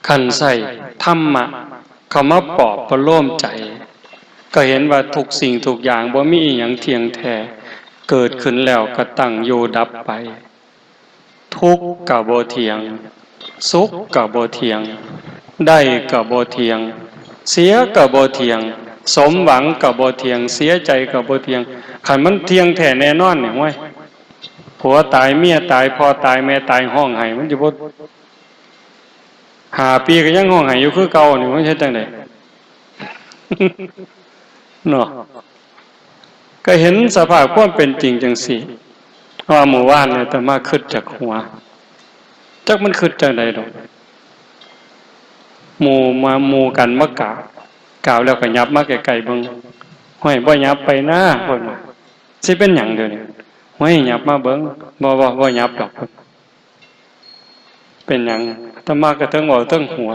คันใส่ธรรมะ เขามาปลอบประโลมใจก็เห็นว่าทุกสิ่งทุกอย่างบ่มีอิหยังเที่ยงแท้เกิดขึ้นแล้วก็ตั้งอยู่ดับไปทุกข์ก็บ่เที่ยงสุขก็บ่เที่ยงได้ก็บ่เที่ยงเสียก็บ่เที่ยงสมหวังก็บ่เที่ยงเสียใจก็บ่เที่ยงคันมันเที่ยงแท้แน่นอนเนี่ยเว้ยผัวตายเมียตายพ่อตายแม่ตายห้องไห้มันจะบ่5 ปีก็ยังห้องไห้อยู่คือเก่านี่มันเฮ็ดจังได๋เนาะก็เห็นสภาพความเป็นจริงจังซี่ว่าหมู่บ้านเนี่ยแต่มาคิดจากหัวจักมันคิดจังได๋ดอกหมู่กันมากล่าวแล้วก็ยับมาไกลๆเบิ่งห้อยบ่ยับไปนะเพิ่นว่าสิเป็นหยังเด้อนี่ห้อยยับมาเบิ่งบ่ยับดอกเป็นหยังอาตมาก็เทิงเว้าเทิงหัว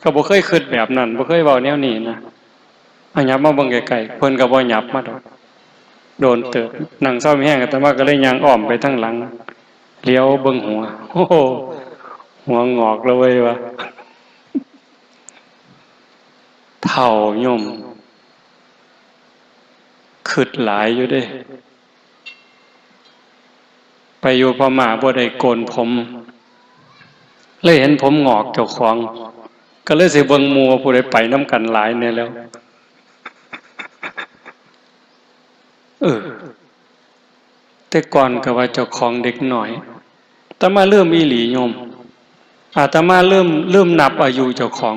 ก็บ่เคยคิดแบบนั้นบ่เคยเว้าแนวนี้นะเอายับมาเบิ่งไกลๆเพิ่นก็บ่ยับมาดอกโดนเติบนั่งเศร้ามีแห้งอาตมาก็เลยย่างอ้อมไปทางหลังเลี้ยวเบิ่งหัวโอ้โหหัวงอกแล้วเว้ยว่าเฒ่าโยมคิดหลายอยู่เด้ไปอยู่พม่าบ่ได้โกนผมเลยเห็นผมงอกเจ้าของก็เลยสิเบิ่งหมู่ผู้ใดไปนำกันหลายแน่แล้วแต่ก่อนก็ว่าเจ้าของเด็กน้อยแต่มาเริ่มอีหลีโยมอาตมาเริ่มนับอายุเจ้าของ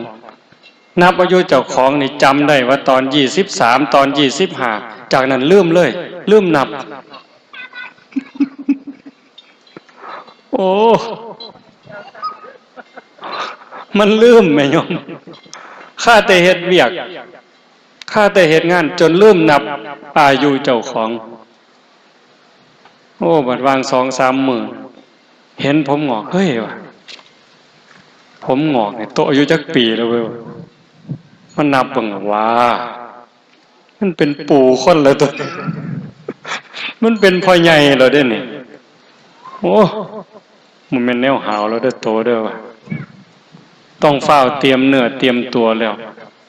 นับอายุเจ้าของนี่จำได้ว่าตอน23ตอน25จากนั้นลืมเลยลืมนับโอ้มันลืมแม่โยมข้าแต่เฮ็ดเวียกข้าแต่เฮ็ดงานจนลืมนับอายุเจ้าของโอ้บัดวาง 2-3 มื้อเห็นผมงอกเฮ้ยว่ะผมงอกนี่โตอายุจักปีแล้วเว้ยมันนับเบิ่งว่ามันเป็นปู่คนแล้วตัวมันเป็นพ่อใหญ่แล้วเด้นี่โอ้มันเป็นแนวหาวแล้วเด้อโตเด้อว่ะต้องเฝ้าเตรียมเนื้อเตรียมตัวแล้ว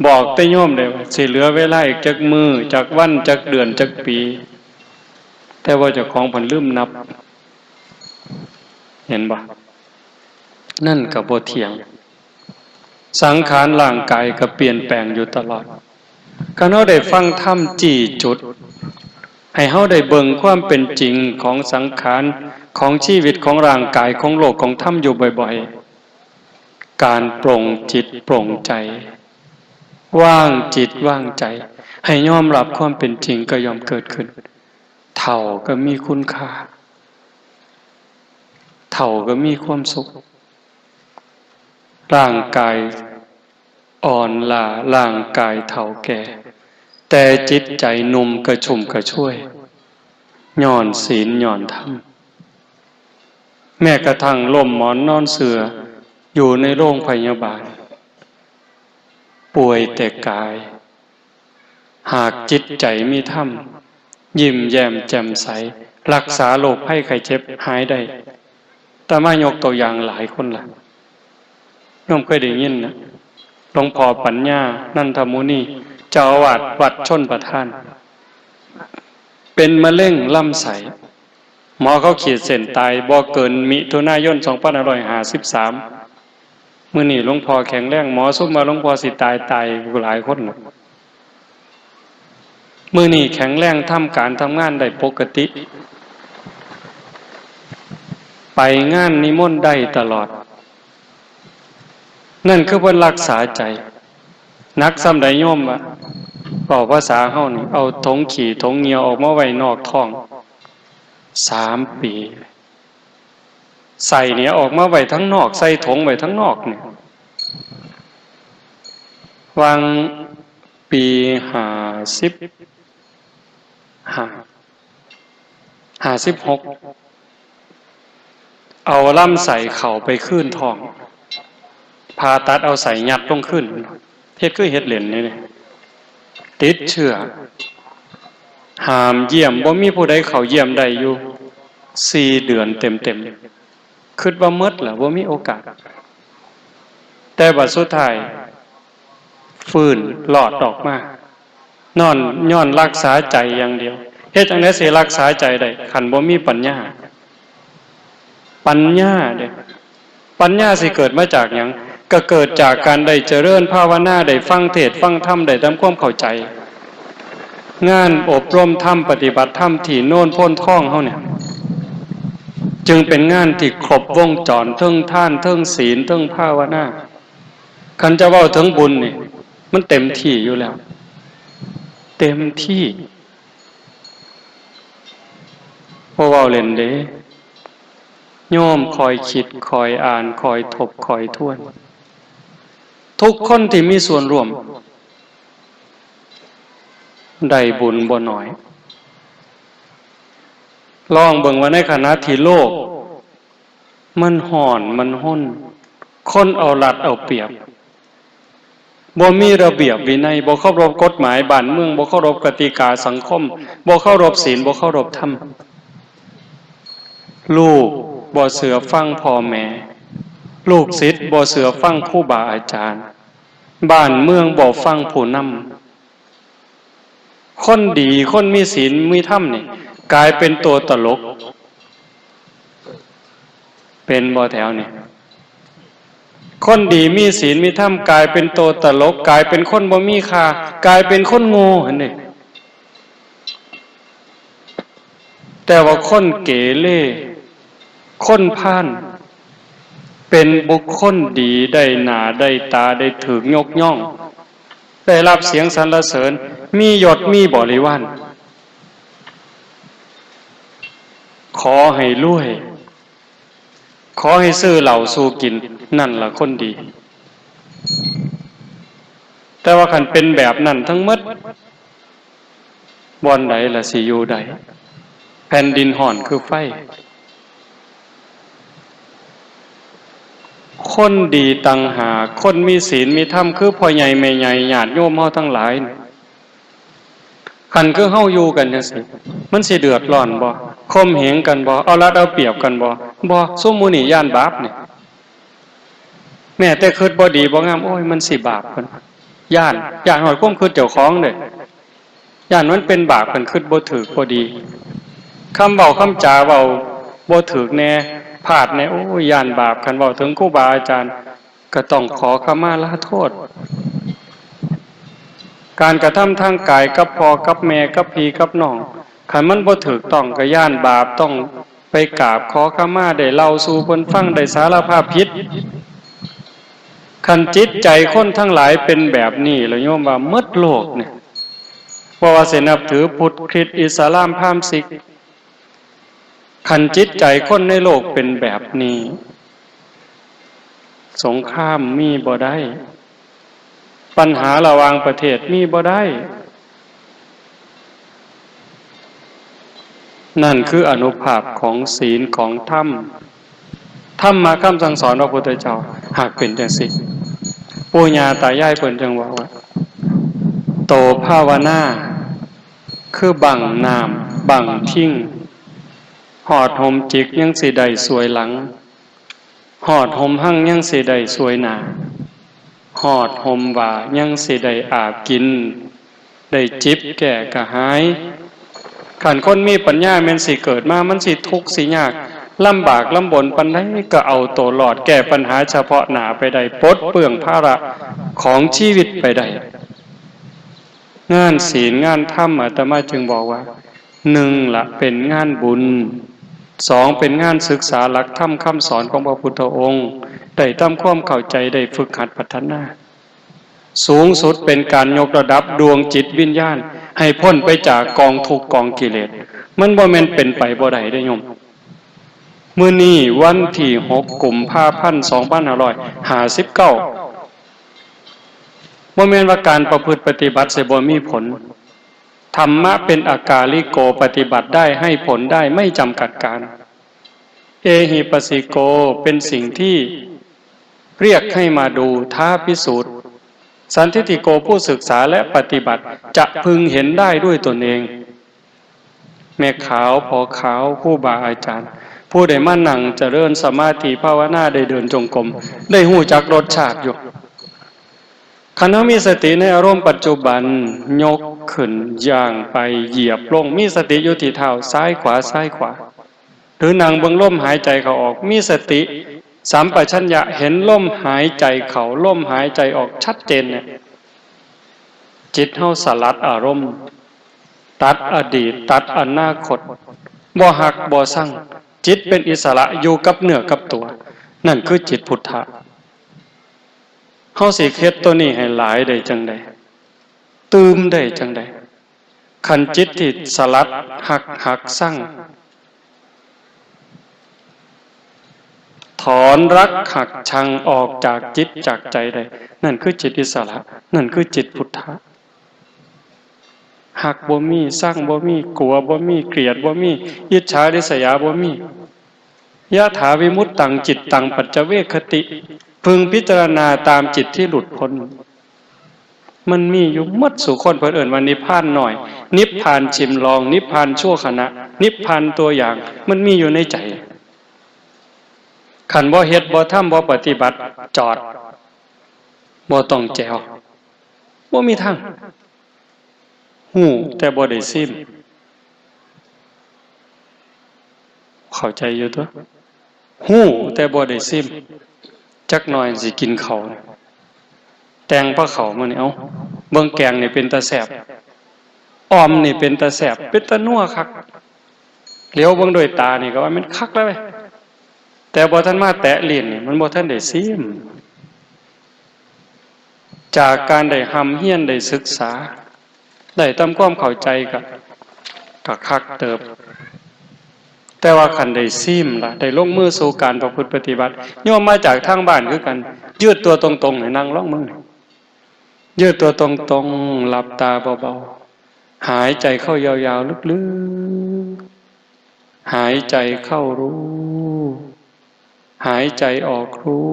บอกแต่โยมได้ว่าสิเหลือเวลาอีกจักมื้อจักวันจักเดือนจักปีแต่ว่าเจ้าของเพิ่นลืมนับเห็นบ่นั่นก็บ่เที่ยงสังขารร่างกายก็เปลี่ยนแปลงอยู่ตลอดคันเฮาได้ฟังธรรมจี้จุดให้เฮาได้เบิ่งความเป็นจริงของสังขารของชีวิตของร่างกายของโลกของธรรมอยู่บ่อยๆการปลงจิตปลงใจว่างจิตว่างใจให้ยอมรับความเป็นจริงก็ยอมเกิดขึ้นเฒ่าก็มีคุณค่าเฒ่าก็มีความสุขร่างกายอ่อนล้าร่างกายเฒ่าแก่แต่จิตใจหนุ่มกระชุ่มกระชวยย้อนศีลย้อนธรรมแม้กระทั่งล่มหมอนนอนเสื่ออยู่ในโรงพยาบาลป่วยแต่กายหากจิตใจมีธรรมยิ้มแย้มแจ่มใสรักษาโรคภัยไข้เจ็บหายได้แต่มายกตัวอย่างหลายคนล่ะโยมเคยได้ยินนะหลวงพ่อปัญญานันทมุนีเจ้าอาวาสวัดชลประทานเป็นมะเร็งลำไส้หมอเขาขีดเส้นตายบ่เกินมิถุนายน2553มื้อนี้หลวงพ่อแข็งแรงหมอซุมมาหลวงพ่อสิตายหลายคนมื้อนี้แข็งแรงทำการทำงานได้ปกติไปงานนิมนต์ได้ตลอดนั่นคือเพิ่นรักษาใจนักสำใดโยมว่าเว้าภาษาเฮานี่เอาถงขี้ถงเหงียวออกมาไว้นอกท้อง3 ปีใส่เนี่ยออกมาไว้ทั้งนอกใส่ถงไว้ทั้งนอกเนี่ยวางปี56เอาลำไส้เข้าไปคืนท้องผ่าตัดเอาใส่ยัดลงขึ้นเฮ็ดคือเฮ็ดเล่นนี่ติดเชื้อห้ามเยี่ยมบ่มีผู้ใดเข้าเยี่ยมได้อยู่4 เดือนเต็มๆคิดว่าหมดล่ะบ่มีโอกาสแต่บัดสุดท้าย ฟื้นหลอดออกมานอนย้อนรักษาใจอย่างเดียวเฮ็ดจังได๋สิรักษาใจได้คันบ่มีปัญญาเด้ปัญญาสิเกิดมาจากหยังก็เกิดจากการได้เจริญภาวนาได้ฟังเทศน์ฟังธรรมได้ทำความเข้าใจงานอบรมธรรมปฏิบัติธรรมที่โน่นพ้นท่องเฮาเนี่ยจึงเป็นงานที่ครบวงจรเทิงทานเทิงศีลเทิงภาวนาคันจะเว้าถึงบุญนี่มันเต็มที่อยู่แล้วเต็มที่บ่เว้าเล่นเด้โยมคอยคิดคอยอ่านคอยทบคอยทวนทุกคนที่มีส่วนร่วมได้บุญบ่น้อยลองเบิ่งว่าในขณะที่โลกมันห่อนมันห้นคนเอารัดเอาเปรียบบ่มีระเบียบวินัยบ่เคารพกฎหมายบ้านเมืองบ่เคารพกติกาสังคมบ่เคารพศีลบ่เคารพธรรมลูกบ่เชื่อฟังพ่อแม่ลูกศิษย์บ่เชื่อฟังครูบาอาจารย์บ้านเมืองบ่ฟังผู้นำคนดีคนมีศีลมีธรรมนี่กลายเป็นตัวตลกเป็นบ่แถวนี่คนดีมีศีลมีธรรมกลายเป็นตัวตลกกลายเป็นคนบ่มีค่ากลายเป็นคนโง่หั่นนี่แต่ว่าคนเกเรคนพาลเป็นบุคคลดีได้หน้าได้ตาได้ถูกยกย่องได้รับเสียงสรรเสริญมียศมีบริวารขอให้รวยขอให้ซื้อเหล้าสู่กินนั่นล่ะคนดีแต่ว่าคันเป็นแบบนั้นทั้งหมดบ่อนใดล่ะสิอยู่ใดแผ่นดินห่อนคือไฟคนดีต่างหากคนมีศีลมีธรรมคือพ่อใหญ่แม่ใหญ่ญาติโยมเฮาทั้งหลายคันคือเฮาอยู่กันจังซี่มันสิเดือดร้อนบ่ข่มเหงกันบ่เอารัดเอาเปรียบกันบ่ซุมหมู่นี้ย้านบาปนี่แม้แต่คิดบ่ดีบ่งามโอ้ยมันสิบาปเพิ่นย้านฮอดความคิดเจ้าของเด้ย้านมันเป็นบาปเพิ่นคิดบ่ถูกบ่ดีคำเว้าคำจาเว้าบ่ถูกแน่พลาดแน่โอ้ยย้านบาปคันเว้าถึงครูบาอาจารย์ก็ต้องขอขมาลาโทษการกระทำทางกายกับพ่อกับแม่กับพี่กับน้องคันมันบ่ถูกต้องก็ย้านบาปต้องไปกราบขอขมาได้เล่าสู่เพิ่นฟังได้สารภาพผิดคันจิตใจคนทั้งหลายเป็นแบบนี้แล้วโยมว่าหมดโลกเนี่ยบ่ว่าสินับถือพุทธคริสต์อิสลามพราหมณ์ศิษย์คันจิตใจคนในโลกเป็นแบบนี้สงครามมีบ่ได้ปัญหาระหว่างประเทศมีบ่ได้นั่นคืออานุภาพของศีลของธรรมธรรมะคำสั่งสอนพระพุทธเจ้าหากเป็นจังซี่ปู่ย่าตายายเพิ่นจังว่าโตภาวนาคือบังน้ำบังทิ้งหอดห่มจิกยังสิได้สวยหลังหอดห่มหั่งยังสิได้สวยหน้าหอดห่มว่ายังสิได้อาบกินได้จิบแก่กระหายคันคนมีปัญญาแม่นสิเกิดมามันสิทุกข์สิยากลำบากลำบนปานใดก็เอาตัวรอดแก้ปัญหาเฉพาะหน้าไปได้ปลดเปลื้องภาระของชีวิตไปได้งานศีลงานธรรมอาตมาจึงบอกว่า1ละเป็นงานบุญ2เป็นงานศึกษาหลักธรรมคำสอนของพระพุทธองค์ได้ทำความเข้าใจได้ฝึกหัดพัฒนาสูงสุดเป็นการยกระดับดวงจิตวิญญาณให้พ้นไปจากกองทุกข์กองกิเลสมันบ่แม่นเป็นไปบ่ได้เด้อโยมมื้อนี้วันที่6กุมภาพันธ์2559บ่แม่นว่าการประพฤติปฏิบัติสิบ่มีผลธรรมะเป็นอากาลิโกปฏิบัติได้ให้ผลได้ไม่จำกัดการเอหิปัสสิโกเป็นสิ่งที่เรียกให้มาดูท้าพิสูจน์สันทิฏฐิโกผู้ศึกษาและปฏิบัติจะพึงเห็นได้ด้วยตนเองแม่ขาวพอขาวผู้บาอาจารย์ผู้ใดมานั่งเจริญสมาธิภาวนาได้เดินจงกรมได้หู้จักรสชาติอยู่ คันเฮามีสติในอารมณ์ปัจจุบันยกขึ้นย่างไปเหยียบลงมีสติอยู่ที่เท้าซ้ายขวาซ้ายขวาหรือนั่งเบิ่งลมหายใจเข้าออกมีสติสัมปชัญญะเห็นลมหายใจเข้าลมหายใจออกชัดเจนเนี่ยจิตเฮาสลัดอารมณ์ตัดอดีตตัดอนาคตบ่หักบ่สั่งจิตเป็นอิสระอยู่กับเนื้อกับตัวนั่นคือจิตพุทธะเฮาสิเฮ็ดตัวนี้ให้หลายได้จังได๋ตื่มได้จังได๋คันจิตที่สลัดหักสั่งถอนรักหักชังออกจากจิตจากใจได้นั่นคือจิตอิสระนั่นคือจิตพุทธะหักบ่มีสร้างบ่มีกลัวบ่มีเกลียดบ่มีอิจฉาริษยาบ่มียะถาวิมุตตังจิตตังปัจจเวคคติพึงพิจารณาตามจิตที่หลุดพ้นมันมีอยู่หมดสู่คนเพิ่นเอิ้นว่านิพพานหน่อยนิพพานชิมลองนิพพานชั่วขณะนิพพานตัวอย่างมันมีอยู่ในใจขันบ่เฮ็ดบ่ทำบ่ปฏิบัติจอดบ่ต้องแจวบ่มีทางหูแต่บ่ได้ซิมเข้าใจอยู่ตัวหูแต่บ่ได้ซิมจักหน่อยสิกินข้าวแตงพระเขามื้อนี้เอ้าเบิ่งแกงนี่เป็นตาแซ่บอ้อมนี่เป็นตาแซ่บเป็นตานัวคักเหลียวเบิ่งด้วยตานี่ก็ว่ามันคักแล้วเว้ยแต่บ่ทันมาแตะลิ้นนี่มันบ่ทันได้ซิมจากการได้หำเฮียนได้ศึกษาได้ทำความเข้าใจก็คักเติบแต่ว่าคันได้ซิมล่ะได้ลงมือสู่การประพฤติปฏิบัติโยมมาจากทางบ้านคือกันยืดตัวตรงๆให้นั่งลองมึงยืดตัวตรงๆหลับตาเบาๆหายใจเข้ายาวๆลึกๆหายใจเข้ารู้หายใจออกรู้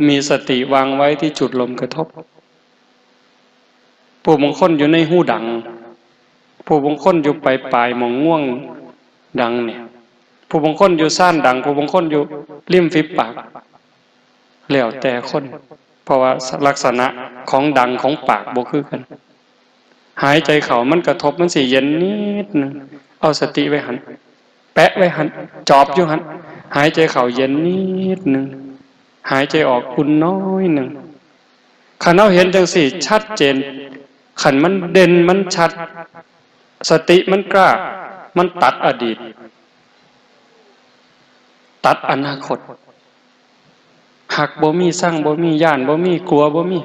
มีสติวางไว้ที่จุดลมกระทบผู้บางคนอยู่ในหูดังผู้บางคนอยู่ปลายๆมองง่วงดังเนี่ยผู้บางคนอยู่ซ่านดังผู้บางคนอยู่ริมฝีปากแล้วแต่คนเพราะว่าลักษณะของดังของปากบ่คือกันหายใจเข้ามันกระทบมันสิเย็นนิดนึงเอาสติไว้หันแปะไว้หันจอบอยู่หันหายใจเข้าเย็นนิดนึงหายใจออกอุ่นน้อยนึงคันเราเห็นจังสี่ชัดเจนขันมันเด่นมันชัดสติมันกล้ามันตัดอดีตตัดอนาคตหักบ่มีสร้างบ่มีย่านบ่มีกลัวบ่มี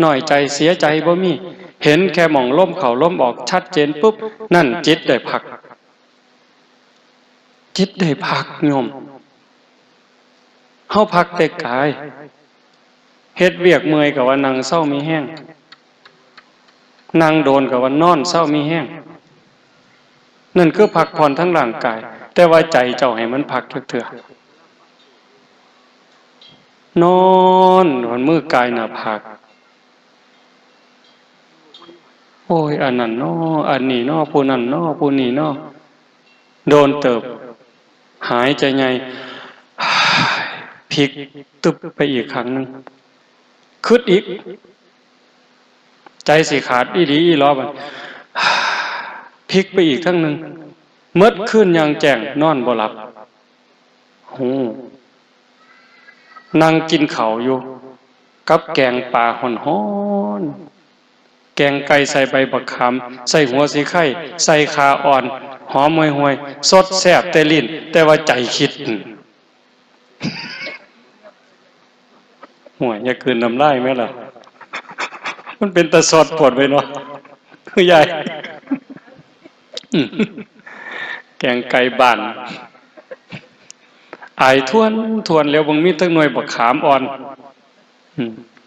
น้อยใจเสียใจบ่มีเห็นแค่หม่องล้มเข้าล้มออกชัดเจนปุ๊บนั่นจิตได้พักจิตได้พักโยมเฮาพักแต่กายเฮ็ดเวียกเมื่อยก็ว่านั่งเศร้ามีแห้งนั่งโดนก็ว่านอนเศร้ามีแห้งนั่นคือพักผ่อนทั้งร่างกายแต่ว่าใจเจ้าให้มันพักเถื่อนอนวันมือกายหน้าผากโอ้ยอันนั้นน้ออันนี้น้อผู้นั้นน้อผู้นี้น้อโดนเติบหายใจไงพลิกตึบไปอีกครั้งนึงคึดอีกใจสิขาดอีหลีอีหลอมันพลิกไปอีกครั้งนึงเมื่อคืนยังแจ้งนอนบ่หลับหูนั่งกินข้าวอยู่กับแกงปลาฮ้อนๆแกงไก่ใส่ใบบักขามใส่หัวสีไข่ใส่ขาอ่อนหอมห่วยๆสดแซ่บแต่ลิ้นแต่ว่าใจคิดห่วยอย่าคืนน้ำลายไหมล่ะมันเป็นตะสดปวดไปเนาะคือใหญ่แกงไก่บ้านอายทวนแล้วบางมีตั้งหน่วยบักขามอ่อน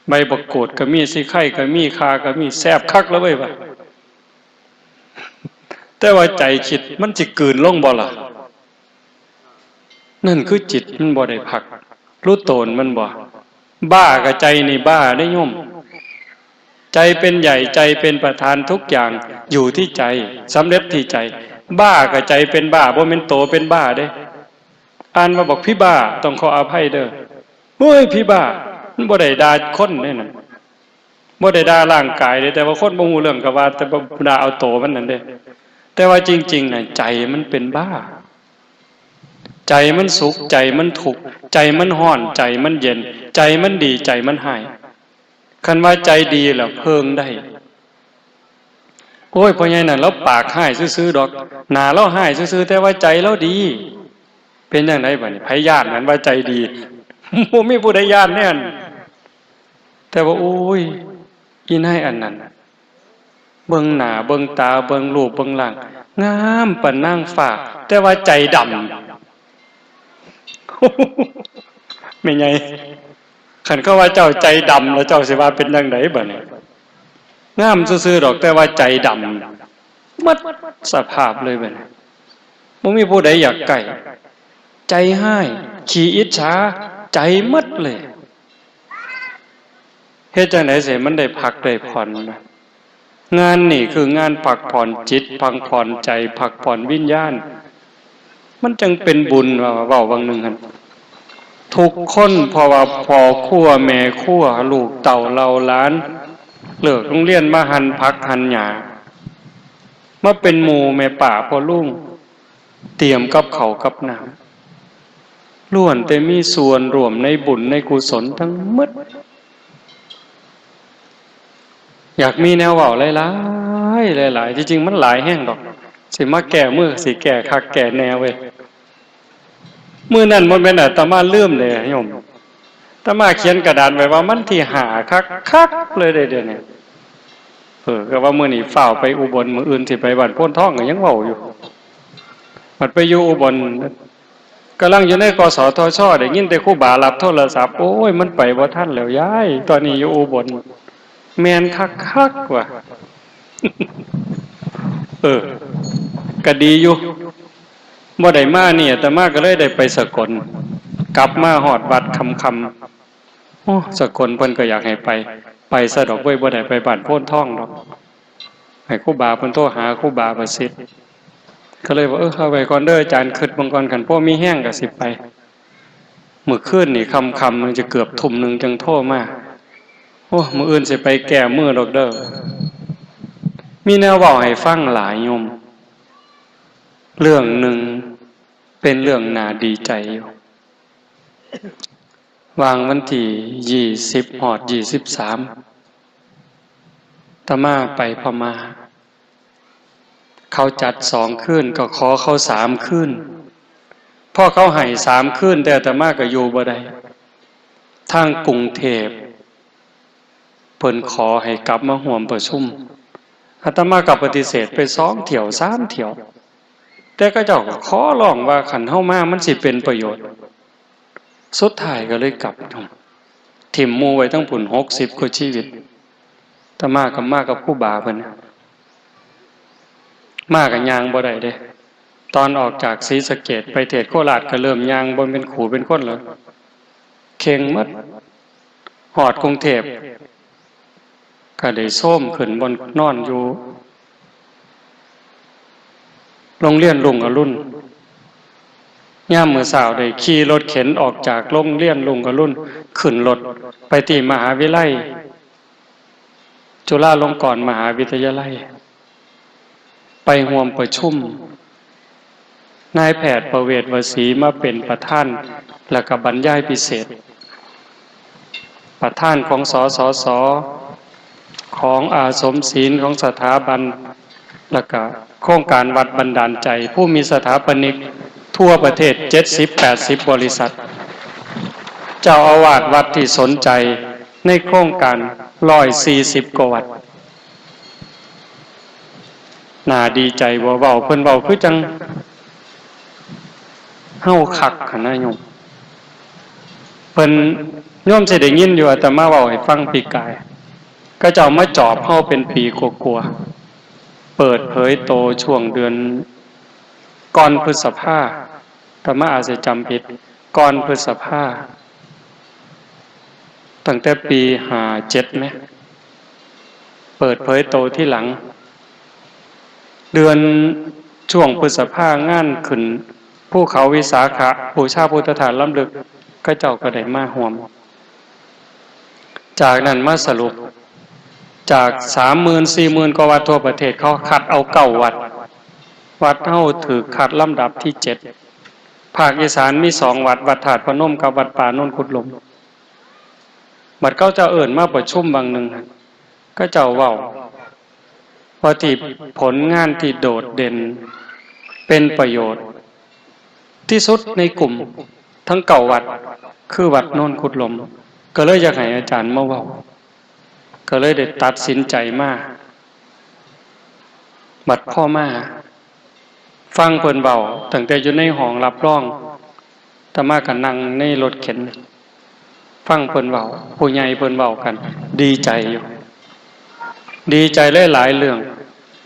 ใบบักโกดก็มีสิไข่ก็มีคาก็มีแซ่บคักแล้วเว้ยว่ะแต่ว่าใจคิดมันสิกลืนลงบ่ล่ะนั่นคือจิตมันบ่ได้พักรู้โตนมันบ่บ้ากับใจนี่บ้าได้โยมใจเป็นใหญ่ใจเป็นประธานทุกอย่างอยู่ที่ใจสำเร็จที่ใจบ้ากับใจเป็นบ้าบ่แม่นโตเป็นบ้าเด้อ่านมาบอกพี่บ้าต้องขออภัยเด้อโอ้ยพี่บ้ามันบ่ได้ด่าคนเด้นั่น บ่ได้ด่าร่างกายเด้แต่ว่าคนบ่ฮู้เรื่องก็ว่าแต่บ่ด่าเอาโตมันนั่นเด้แต่ว่าจริงๆน่ะใจมันเป็นบ้าใจมันสุขใจมันทุกข์ใจมันร้อนใจมันเย็นใจมันดีใจมันหายคันว่าใจดีแล้วเพิงได้โอ้ยพ่อใหญ่นั่นเราปากให้ซื่อๆดอกหน้าเราให้ซื่อๆแต่ว่าใจเราดีเป็นจังได๋บัดนี้ไผญาตินั้นว่าใจดีบ่มีผู้ใดญาติแน่นแต่ว่าโอ้ยอีนายอันนั้นเบิ่งหน้าเบิ่งตาเบิ่งรูปเบิ่งร่างงามปานนางฟ้าแต่ว่าใจดำแม่ใหญ่คันเขาว่าเจ้าใจดำแล้วเจ้าสิว่าเป็นจังไดบัดนี้งามซื่อๆดอกแต่ว่าใจดำหมดสภาพเลยบัดนี้บ่มีผู้ใดอยากใกล้ใจให้ขี้อิจฉาใจหมดเลยเฮ็ดจังได๋สิมันได้พักได้ผ่อนนะงานนี่คืองานพักผ่อนจิตพักผ่อนใจพักผ่อนวิญญาณมันจึงเป็นบุญว่าเว้าบางนึงหั่นทุกคนเพราะว่าพ่อครัวแม่ครัวลูกเต้าเราหลานเลิกโรงเรียนมาหั่นผักหั่นหญ้ามาเป็นหมู่แม่ป่าพ่อลุงเตรียมกับข้าวกับน้ำล้วนแต่มีส่วนร่วมในบุญในกุศลทั้งหมดอยากมีแนวเว้าหลายๆหลายๆที่จริงมันหลายแห้งดอกสิมาแก้มือสิแก้คักแก้แนวเว้ยมื้อนั้นบ่แม่นอาตมาลืมเลยโยมอาตมาเขียนกระดาษไว้ว่ามันที่หาคักๆเลยเดี๋ยวนี้ก็ว่ามื้อนี้ฝ้าวไปอุบลมื้ออื่นสิไปบ้านโพนทองก็ยังเว้าอยู่บัดไปอยู่อุบลกำลังอยู่ในกสทช.ได้ยินแต่ครูบารับโทรศัพท์โอ้ยมันไปบ่ทันแล้วยายตอนนี้อยู่อุบลแม่นคักๆว่ะก็ดีอยู่บ่ได้มานี่อาตมาก็เลยได้ไปสกลกลับมาฮอดวัดค่ำๆโอ้สกลเพิ่นก็อยากให้ไปซะดอกเว้ยบ่ได้ไปบ้านโพนทองดอกให้ครูบาเพิ่นโทรหาครูบาประสิทธิ์ก็เลยว่าเอาไว้ก่อนเด้ออาจารย์คิดเบิ่งก่อนคันพ่อมีแห้งก็สิไปมื้อคืนนี่ค่ำๆมันจะเกือบทุ่มนึงจังโทรมาโอ้มื้ออื่นสิไปแก้มือดอกเด้อมีแนวเว้าให้ฟังหลายโยมเรื่องหนึ่งเป็นเรื่องน่าดีใจอยู่วางวันที่20ฮอด23อาตมาไปพม่าเขาจัด2คืนก็ขอเขา3คืนพอเขาให้3คืนแต่อาตมาก็อยู่บ่ได้ทางกรุงเทพเพิ่นขอให้กลับมาร่วมประชุมอาตมาก็ปฏิเสธไป2เที่ยว3เที่ยวแต่ก็เจ้าก็ขอร้องว่าคันเฮามามันสิเป็นประโยชน์สุดท้ายก็เลยกลับถิ่มหมู่ไว้ทั้งพุ่น60กว่าชีวิตอาตมาก็มากับครูบาเพิ่นมาก็ย่างบ่ได้เด้ตอนออกจากศรีสะเกษไปเทศโคราชก็เริ่มย่างบ่เป็นขู่เป็นคนแล้วเข่งหมดฮอดกรุงเทพก็ได้โทรมขึ้นบนนอนอยู่โรงเรียนลุงอรุณยามมื้อเช้าได้ขี่รถเข็นออกจากโรงเรียนลุงอรุณขึ้นรถไปที่มหาวิทยาลัยจุฬาลงกรณ์มหาวิทยาลัยไปร่วมประชุมนายแพทย์ประเวศวสีมาเป็นประธานแล้วก็บรรยายพิเศษประธานของสสส.ของอาสมศีลของสถาบันแล้วก็โครงการวัดบันดาลใจผู้มีสถาปนิกทั่วประเทศ 70-80 บริษัทเจ้าอาวาสวัดที่สนใจในโครงการ140กว่าวัดน่าดีใจบ่เว้าเพิ่นเว้าคือจังเฮาคักคั่นนะโยมเพิ่นโยมสิได้ยินอยู่อาตมาเว้าให้ฟังปีกายก็เจ้ามาจอบเฮาเป็นปีกว่าๆเปิดเผยโตช่วงเดือนก่อนพฤษภาอาตมาอาจจะจำผิดก่อนพฤษภาตั้งแต่ปี57มั้ยเปิดเผยโตที่หลังเดือนช่วงพฤษภางานขึ้นภูเขาวิสาขะบูชาพุทธฐานล้ำลึกก็เจ้าก็ได้มาร่วมจากนั้นมาสรุป จาก30,000 40,000กว่าวัดทั่วประเทศเขาคัดเอา9 วัดวัดเฮาถือคัดลำดับที่7ภาคอีสานมี2 วัดวัดถาดพนมกับวัดป่าโนนขุดหลมบัดเขาจะเอิ้นมาประชุมบางหนึ่งก็เจ้าเว้าพอที่ผลงานที่โดดเด่นเป็นประโยชน์ที่สุดในกลุ่มทั้ง9 วัดคือวัดโนนขุดหลมก็เลยอยากให้อาจารย์มาเว้าก็เลยได้ตัดสินใจมาบัดพ่อมาฟังเพิ่นเว้าตั้งแต่อยู่ในห้องรับรองอาตมาก็นั่งในรถเข็นฟังเพิ่นเว้าผู้ใหญ่เพิ่นเว้ากันดีใจอยู่ดีใจหลายๆเรื่อง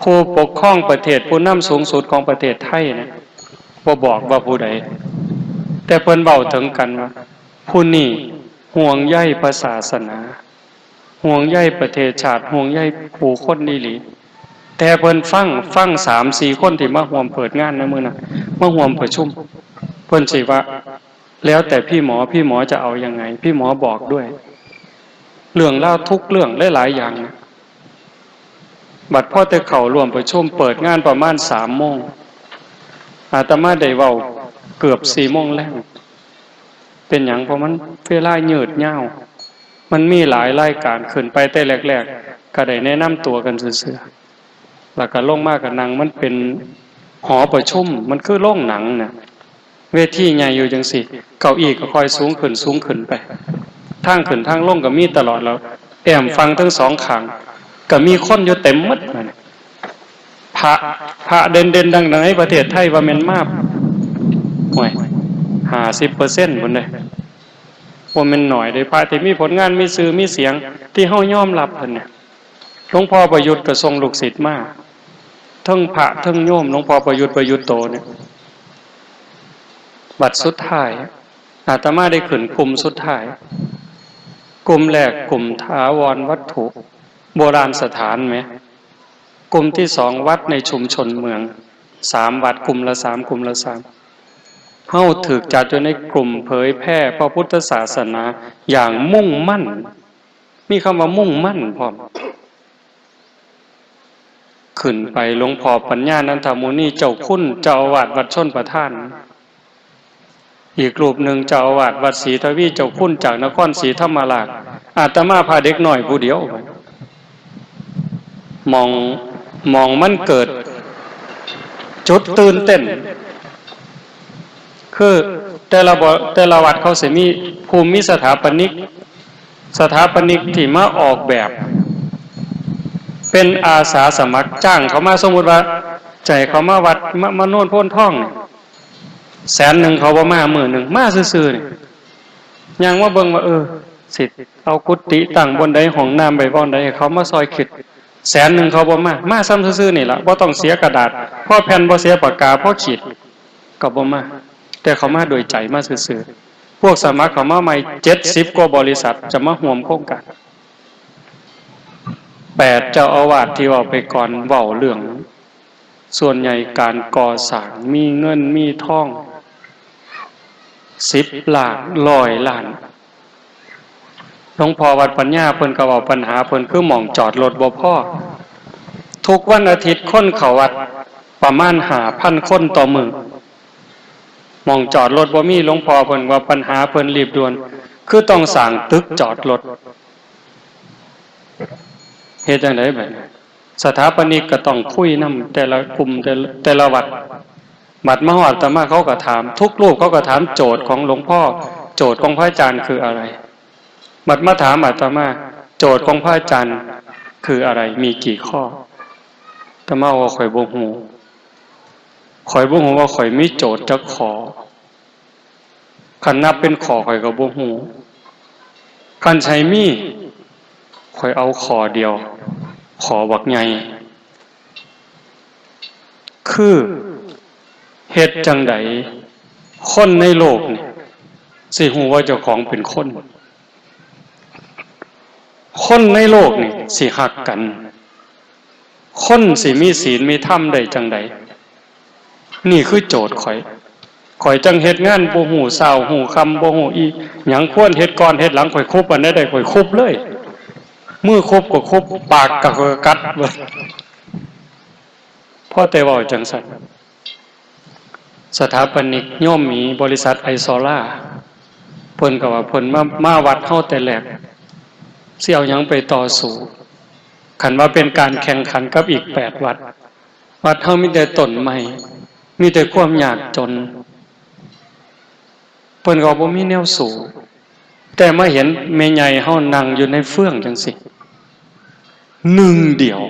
ผู้ปกครองประเทศผู้นำสูงสุดของประเทศไทยนะบ่บอกว่าผู้ใดแต่เพิ่นเว้าถึงกันว่าผู้นี้ห่วงใยพระศาสนาห่วงใยประเทศชาติห่วงใยผู้คนอีหลีแต่เพิ่นฟัง3-4 คนที่มาร่วมเปิดงานในมื้อนั้นมาร่วมประชุมเพิ่นสิว่าแล้วแต่พี่หมอจะเอายังไงพี่หมอบอกด้วยเรื่องเล่าทุกเรื่องหลายๆอย่างนะบัดพ่อแต่เข้าร่วมประชุมเปิดงานประมาณ3 โมงอาตมาได้เว้าเกือบ4 โมงแล้วเป็นหยังเพราะมันเวลายืดยาวมันมีหลายรายการขึ้นไปแต่แรกๆก็ได้แนะนำตัวกันซื่อๆแล้วก็ลงมาก็นั่งมันเป็นหอประชุมมันคือโรงหนังน่ะเวทีใหญ่อยู่จังซี่เก้าอี้ก็ค่อยสูงขึ้นไปทางขึ้นทางลงก็มีตลอดแล้วแอมฟังทั้ง2 ข้างก็มีคนอยู่เต็มหมดนั่นพระเด่นๆดังๆในประเทศไทยว่าแม่นมากห่วย50%พุ่นเด้บ่แม่นน้อยเด้พระที่มีผลงานมีชื่อมีเสียงที่เฮายอมรับเพิ่นเนี่ยหลวงพ่อประยุทธ์ก็ส่งลูกศิษย์มาทั้งพระทั้งโยมหลวงพ่อประยุทธ์โตเนี่ยบัดสุดท้ายอาตมาได้ขึ้นกลุ่มสุดท้ายกลุ่มแรกกลุ่มถาวรวัตถุโบราณสถานไหมกลุ่มที่2วัดในชุมชนเมือง3 วัดกลุ่มละ3เฮาถูกจัดอยู่ในกลุ่มเผยแพร่พระพุทธศาสนาอย่างมุ่งมั่นมีคำว่ามุ่งมั่นพร้อมขึ้นไปหลวงพ่อปัญญานันทมุนีเจ้าคุณเจ้าอาวาสวัดชนประทานอีกรูปหนึ่งเจ้าอาวาสวัดศรีทวีเจ้าคุณจากนครศรีธรรมราชอาตมาพาเด็กน้อยผู้เดียวมองมันเกิดจุดตื่นเต้นคือแต่ละวัดเขาสิมีภูมิสถาปนิกที่มาออกแบบเป็นอาสาสมัครจ้างเขามาสมมุติว่าใจเขามาวัดมาโน่นโพ้นท่อง100,000เขาบ่มามื้อนึงมาซื่อๆนี่ยังว่าเบิ่งว่าสิเอากุฏิตั้งบนใดห้องน้ำไว้บ่อนใดให้เขามาซอยคิด100,000เขาบ่มาซ้ำซื่อๆนี่ล่ะบ่ต้องเสียกระดาษพอแผ่นบ่เสียปากกาพอขีดก็บ่มาแต่เขามาโดยใจมาซื่อๆพวกสมัครเขามาใหม่70 กว่าบริษัทจะมาร่วมโครงการ8เจ้าอาวาสที่ว่าไปก่อนเว้าเรื่องส่วนใหญ่การก่อสร้างมีเงินมีทอง10 ล้าน100 ล้านหลวงพ่อวัดปัญญาเพิ่นก็เว้าปัญหาเพิ่นคือหม่องจอดรถบ่พอทุกวันอาทิตย์คนเข้าวัดประมาณ 5,000 คนต่อมื้อหม่องจอดรถบ่มีหลวงพ่อเพิ่นว่าปัญหาเพิ่นรีบด่วนคือต้องสร้างตึกจอดรถเฮ็ดจังได๋บัดนี้สถาปนิกก็ต้องคุยนำแต่ละกลุ่มแต่ละวัดบัดมาฮอดอาตมาเขาก็ถามทุกรูปเขาก็ถามโจทย์ของหลวงพ่อโจทย์ของพระอาจารย์คืออะไรบัดมาถามอาตมาโจทย์ของพระอาจารย์คืออะไรมีกี่ข้ออาตมาว่าข่อยบ่ฮู้ว่าข่อยมีโจทย์จักข้อคันนับเป็นข้อข่อยก็บ่ฮู้คันใช้มีข่อยเอาข้อเดียวขอบักใหญ่คือเฮ็ดจังไดคนในโลกนี่สิฮู้ว่าเจ้าของเป็นคนในโลกนี่สิฮักกันคนสิมีศีลมีธรรมได้จังไดนี่คือโจทย์ข่อยจังเฮ็ดงานบ่ฮู้เช้าฮู้ค่ำบ่ฮู้อีหยังควรเฮ็ดก่อนเฮ็ดหลังข่อยคุบอันใดได้ข่อยคุบเลย มือครบก็ครบปากก็กัดเบิดพ่อแต่เว้าจังซั่นสถาปนิกโยมหมีบริษัทไอโซล่าเพิ่นก็ว่าเพิ่นมาวัดเฮาแต่แรกสิเอาหยังไปต่อสู้คันว่าเป็นการแข่งขันกับอีก8วัดเฮามีแต่ต้นไม้มีแต่ความยากจนเพิ่นก็บ่มีแนวสู้แต่มาเห็นแม่ใหญ่เฮานั่งอยู่ในเฟืองจังซี่หนึ่งเดียว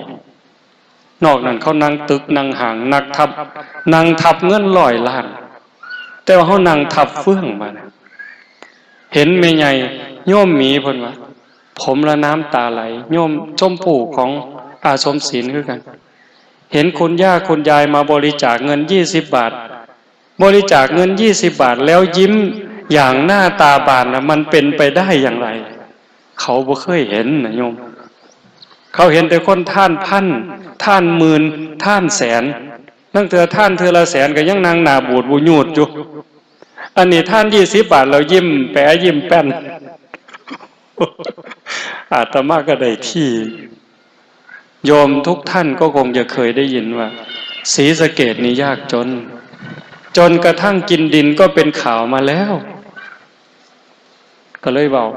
นอกนั้นเขานั่งตึกนั่งห่างนั่งทับเงิน100 ล้านแต่ว่าเขานั่งทับเฟื่องมานะเห็นแม่ใหญ่โยมหมีเพิ่นว่าผมละน้ำตาไหลโยมชมพู่ของอาสมศีลคือกันเห็นคุณย่าคุณยายมาบริจาคเงิน20 บาทบริจาคเงิน20 บาทแล้วยิ้มอย่างหน้าตาบานนะมันเป็นไปได้อย่างไรเขาบ่เคยเห็นนะโยมเขาเห็นแต่คนท่านพันท่านหมื่นท่านแสนนั่งเถื่อท่านเถื่อละแสนก็ยังนางหนาบูดบูญูดอยู่อันนี้ท่าน20 บาทเรายิ้มแปะยิ้มแป้นอาตมาก็ได้ที่โยมทุกท่านก็คงจะเคยได้ยินว่าศรีสะเกษนี่ยากจนกระทั่งกินดินก็เป็นข่าวมาแล้วก็เลยบอก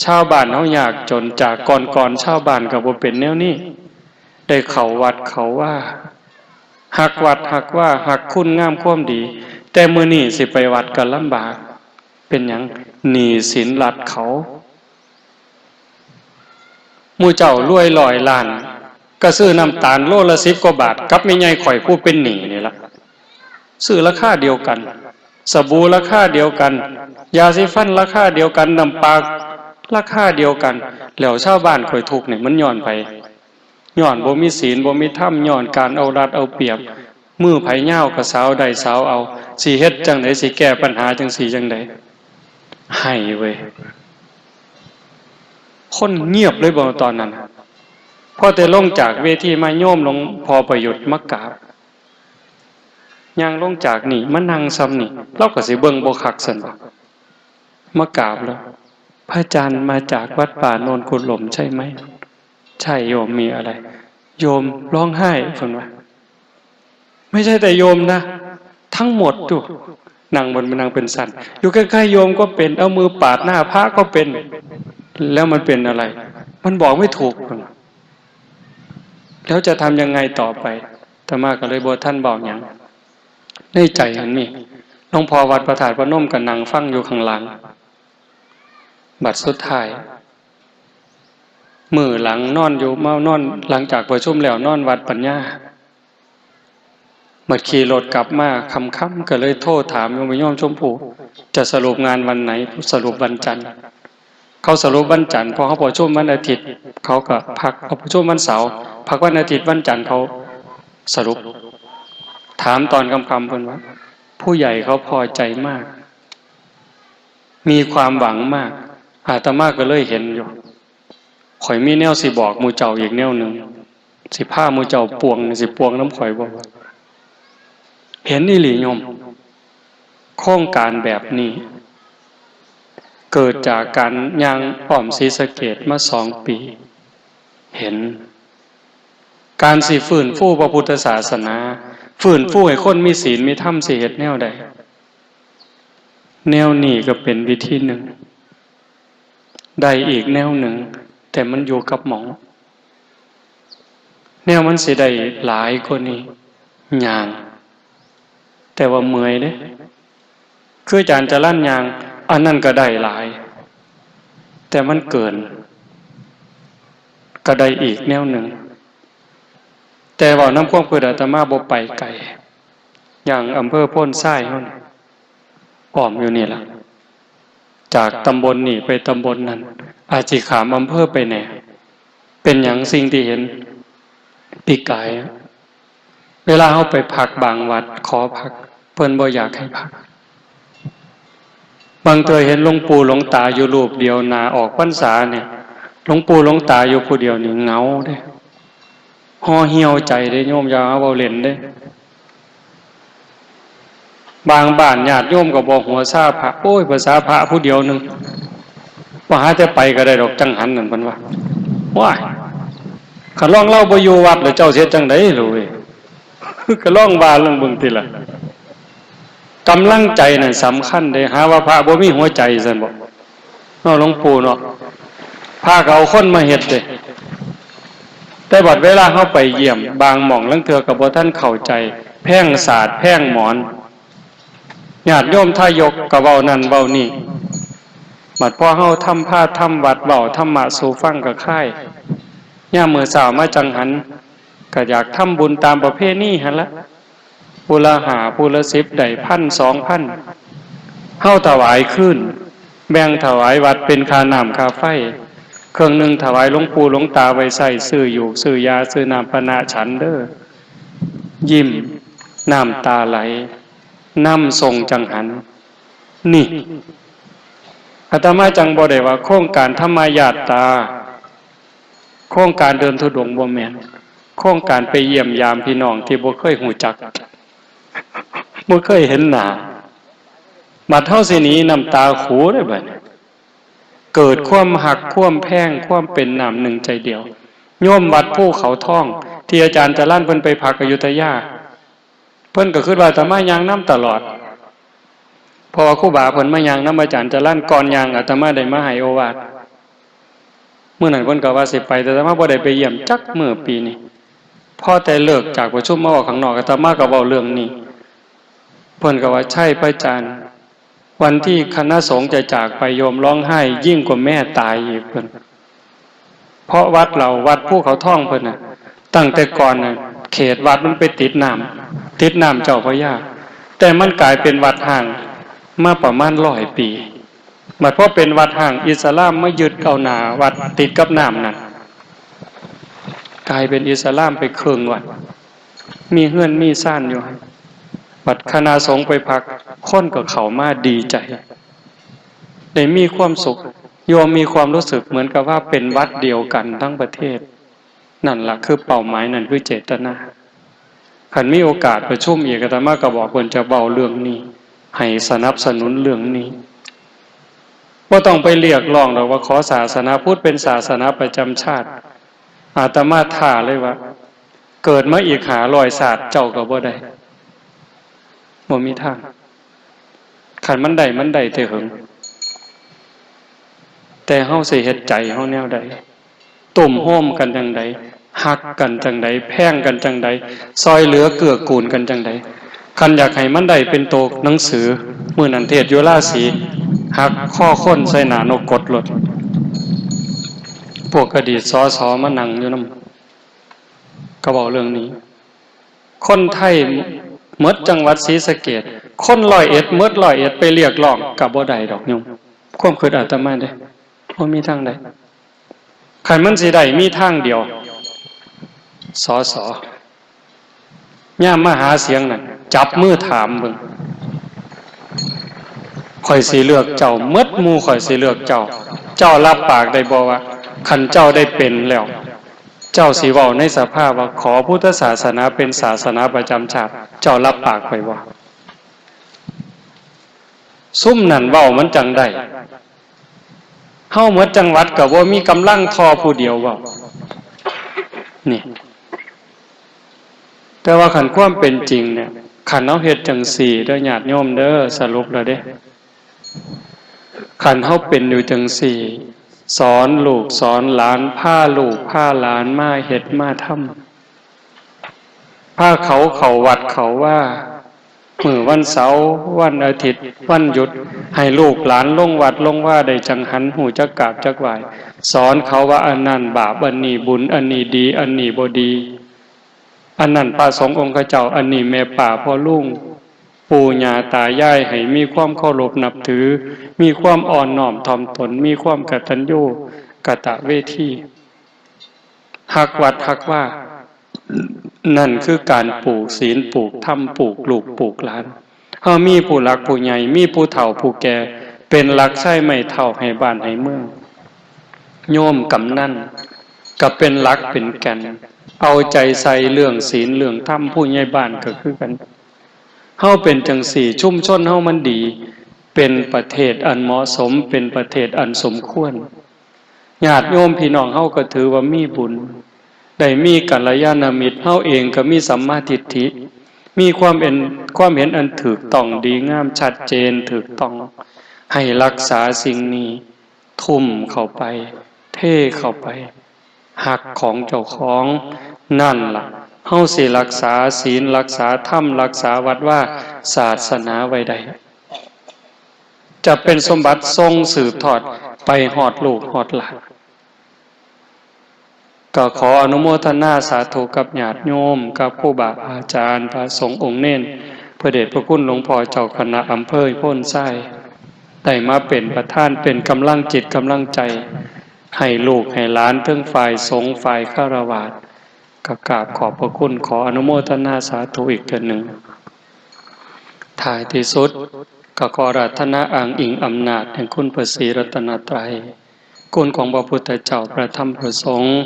ชาวบ้านเฮายากจนจากก่อนชาวบ้านก็บ่เป็นแนวนี้ได้เข้าวัดเขาว่าหักวัดหักว่าหักคุณงามความดีแต่มื้อนี้สิไปวัดก็ลำบากเป็นหยังหนี้สินรัดเขาหมู่เจ้ารวย100 ล้านก็ซื้อน้ำตาลโลละ10 กว่าบาทกับแม่ใหญ่ข่อยผู้เป็นหนี้นี่ล่ะซื้อราคาเดียวกันสบู่ราคาเดียวกันยาสีฟันราคาเดียวกันน้ำปลาราคาเดียวกันแล้วชาวบ้านข่อยทุกข์นี่มันย้อนไปย้อนบ่มีศีลบ่มีธรรมย้อนการเอารัดเอาเปรียบมือไผเหย้าก็สาวได้สาวเอาสิเฮ็ดจังได๋สิแก้ปัญหาจังซี่จังได๋ให้เว้ยคนเงียบเลยบ่ตอนนั้นพอแต่ลงจากเวทีมาโยมลงพอประยุทธ์มากราบย่างลงจากนี่มานั่งซ้ำนี่เราก็สิเบิ่งบ่คักซั่นบ่มากราบแล้วพระอาจารย์มาจากวัดป่าโนนกุฎหล่มใช่ไหมใช่โยมมีอะไรโยมร้องไห้เพิ่นว่าไม่ใช่แต่โยมนะทั้งหมดดูนั่งบนมันนั่งเป็นสันอยู่ใกล้ๆโยมก็เป็นเอามือปาดหน้าพระก็เป็นแล้วมันเป็นอะไรมันบอกไม่ถูกแล้วจะทำยังไงต่อไปอาตมาก็เลยบอกท่านบอกอย่างในใจอันนี้หลวงพ่อวัดประธานพนมกับนางฟังอยู่ข้างหลังบัดสุดท้ายมือหลังนอนอยู่เมานอนหลังจากประชุมแล้วนอนวัดปัญญาเมื่อขี่รถกลับมาค่ำๆก็เลยโทรถามโยมชมพู่จะสรุปงานวันไหนสรุปวันจันทร์เขาสรุปวันจันทร์พอเขาประชุมวันอาทิตย์เขาก็พักเขาประชุมวันเสาร์พักวันอาทิตย์วันจันทร์เขาสรุปถามตอนค่ำๆเพิ่นว่าผู้ใหญ่เขาพอใจมากมีความหวังมากอาตมาก็เลยเห็นอยู่ข่อยมีแนวสิบอกหมู่เจ้าอีกแนวหนึ่งสิผ้าหมู่เจ้าปวงสิปวงน้ำข่อยบ่เห็นอีหลีโยมโครงการแบบนี้เกิดจากการย่างอ้อมศรีสะเกษมา2 ปีเห็นการสิฟื้นฟูพระพุทธศาสนาฟื้นฟูให้คนมีศีลมีธรรมสิเฮ็ดแนวใดแนวนี้ก็เป็นวิธีหนึ่งได้อีกแนวหนึ่งแต่มันอยู่กับหมอแนวมันสิได้หลายกว่านี้ย่างแต่ว่าเมื่อยเด้คืออาจารย์จะลั่นยางอันนั้นก็ได้หลายแต่มันเกินก็ได้อีกแนวหนึ่งแต่ว่าน้ำความคืออาตมาบ่ไปไกลอย่างอำเภอโพ้นทรายเฮานี่อ้อมอยู่นี่ล่ะจากตำบลนี่ไปตำบลนั้นอาจสิขามอำเภอไปแหน่เป็นหยังสิ่งที่เห็นปีกายเวลาเฮาไปพักบางวัดขอพักเพิ่นบ่อยากให้พักบางเทื่อเห็นหลวงปู่หลวงตาอยู่รูปเดียวหน้าออกพรรษาเนี่ยหลวงปู่หลวงตาอยู่ผู้เดียวนี่เหงาเด้ห่อเหี่ยวใจเด้โยมอย่าเอาเว้าเล่นเด้บางบ้านญาติโยมก็บ่หัวซาพระโอ้ยภาษาพระผู้เดียวนึงว่าหาแต่ไปก็ได้ดอกจังหันนั่นเพิ่นว่า ว้ายขันล่องเล่าบ่อยู่วัดแล้วเจ้าเสียจังได๋รู้เว้ยก็ล่องว่าเรื่องเบิ่งติล่ะกำลังใจนั่นสำคัญเด้หาว่าพระบ่มีหัวใจซั่นบ่เนาะหลวงปู่เนาะพาก็เอาคนมาเฮ็ดเด้แต่บัดเวลาเฮาไปเยี่ยมบางหม่องลางเทื่อก็บ่ทันเข้าใจแพ่งศาสตร์แพ่งหมอนญาติโยมทายกก็เว้านั่นเว้านี่บัดพอเฮาทำพาทำวัดเว้าธรรมะสู่ฟังก็ค่ายยามมื้อเช้ามาจังหันก็อยากทำบุญตามประเพณีหั่นละผู้ละ5ผู้ละ10ได้ 1,000 2,000เฮาถวายคืนแบ่งถวายวัดเป็นค่าน้ำค่าไฟเครื่องนึงถวายหลวงปู่หลวงตาไว้ใส่ซื้ออยู่ซื้อยาซื้อน้ำปนะฉันเด้อยิ้มน้ำตาไหลน้ำทรงจังหันนี่อาตมาจังบ่ได้ว่าโครงการธรรมญาตราโครงการเดินธุดงค์บ่แม่นโครงการไปเยี่ยมยามพี่น้องที่บ่เคยหูจักบ่เคยเห็นหน้าบัดเฮาสิหนีน้ำตาขูได้บัดนี้เกิดความหักความแพงความเป็นน้ำหนึ่งใจเดียวโยมวัดภูเขาท่องที่อาจารย์จะลั่นเพิ่นไปพักอยุธยาเพิ่นก็คิดว่าอาตมาย่างน้ำตลอดเพราะว่าครูบาเพิ่นมาย่างน้ำอาจารย์จะลั่นก่อนย่างอาตมาได้มาให้โอวาทมื้อนั้นเพิ่นก็ว่าสิไปแต่อาตมาบ่ได้ไปเยี่ยมจักมื้อปีนี้พอแต่เลิกจากประชุมมาออกข้างนอกอาตมาก็เว้าเรื่องนี้เพิ่นก็ว่าใช่พระอาจารย์วันที่คณะสงฆ์จะจากไปโยมร้องไห้ยิ่งกว่าแม่ตายอีกเพิ่นเพราะวัดเราวัดภูเขาท่องเพิ่นน่ะตั้งแต่ก่อนน่ะเขตวัดมันไปติดน้ำเจ้าพระยาแต่มันกลายเป็นวัดห่างมาประมาณ100 ปีบัดพอเป็นวัดห่างอิสลามมายึดเอาหน้าวัดติดกับน้ำนั่นกลายเป็นอิสลามไปครึ่งวัดมีเฮือนมีซ่านอยู่บัดคณะสงฆ์ไปพักคนก็เข้ามาดีใจได้มีความสุขโยมมีความรู้สึกเหมือนกับว่าเป็นวัดเดียวกันทั้งประเทศนั่นล่ะคือเป้าหมายนั่นคือเจตนาคันมีโอกาสประชุมอีกอาตมาก็บอกเพิ่นจะเว้าเรื่องนี้ให้สนับสนุนเรื่องนี้บ่ต้องไปเรียกร้องหรอกว่าขอศาสนาพุทธเป็นศาสนาประจำชาติอาตมาท้าเลยว่าเกิดมาอีก500ศาสตร์เจ้าก็บ่ได้บ่มีทางคันมันได้แต่หึงแต่เฮาสิเฮ็ดใจเฮาแนวใดตุ่มโฮมกันจังใดฮักกันจังใดแพงกันจังใดซอยเหลือเกื้อกูลกันจังใดคันอยากให้มันได้เป็นโตหนังสือมื้อนั้นเทศอยู่ราศีหักข้อค้นใส่หน้านกกดรถพวกอดีตสสมานั่งอยู่นำก็เว้าเรื่องนี้คนไทยหมดจังหวัดศรีสะเกษคน101หมด101ไปเรียกร้องก็บ่ได้ดอกโยมความคิดอาตมาเด้บ่มีทางใดคันมันสิได้มีทางเดียวสสย่ามมาหาเสียงนั่นจับมือถามเบิ่งข่อยสิเลือกเจ้าหมดหมู่ข่อยสิเลือกเจ้ารับปากได้บ่ว่าคันเจ้าได้เป็นแล้วเจ้าสิเว้าในสภาพว่าขอพุทธศาสนาเป็นศาสนาประจำชาติเจ้ารับปากข่อยบ่ซุ่มนั่นเว้ามันจังได้เฮาหมดจังหวัดก็บ่มีกำลังทอผู้เดียวเว้านี่แต่ว่าคันความเป็นจริงเนี่ยคันเฮาเฮ็ดจังซี่เด้อญาติโยมเด้อสรุปแล้วเด้คันเฮาเป็นอยู่จังซี่สอนลูกสอนหลานพาลูกพาหลานมาเฮ็ดมาทำพาเขาเข้าวัดเขาว่ามื้อวันเสาร์วันอาทิตย์วันหยุดให้ลูกหลานลงวัดลงว่าได้จังหันหูจักกราบจักไหว้สอนเขาว่าอันนั้นบาปอันนี้บุญอันนี้ดีอันนี้บ่ดีอันนั้นพระสงฆ์องค์เจ้าอันนี้แม่ป่าพ่อลุงปู่ย่าตายายให้มีความเคารพนับถือมีความอ่อนน้อมถ่อมตนมีความกตัญญูกตเวทีหักวัดหักว่านั่นคือการปลูกศีลปลูกธรรมปลูกลูกปลูกหลานเฮามีผู้หลักผู้ใหญ่มีผู้เฒ่าผู้แก่เป็นหลักใช้ไม่เท่าให้บ้านให้เมืองโยมกำนันก็เป็นหลักเป็นแก่นเอาใจใส่เรื่องศีลเรื่องธรรมผู้ใหญ่บ้านก็คือกันเฮาเป็นจังสี่ชุมชนเฮามันดีเป็นประเทศอันเหมาะสมเป็นประเทศอันสมควร ญาติโยมพี่น้องเฮาก็ถือว่ามีบุญได้มีกัลยาณมิตรเฮาเองก็มีสัมมาทิฏฐิมีความเห็นอันถูกต้องดีงามชัดเจนถูกต้องให้รักษาสิ่งนี้ทุ่มเข้าไปเทเข้าไปหักของเจ้าของนั่นล่ะเฮาสิรักษาศีลรักษาธรรมรักษาวัดว่าศาสนาไว้ได้จะเป็นสมบัติทรงสืบทอดไปฮอดลูกฮอดหลานก็ขออนุโมทนาสาธุกับญาติโยมกับครูบาอาจารย์พระสงฆ์องค์เน้นพระเดชพระคุณหลวงพ่อเจ้าคณะอำเภอโพ้นไส้ได้มาเป็นประธานเป็นกำลังจิตกำลังใจให้ลูกให้หลานทั้งฝ่ายสงฆ์ฝ่ายฆราวาสก็กราบขอบพระคุณขออนุโมทนาสาธุอีกเทื่อหนึ่งท้ายที่สุดก็ขออาราธนาอ้างอิงอำนาจแห่งคุณพระศรีรัตนตรัยคุณของพระพุทธเจ้าพระธรรมพระสงฆ์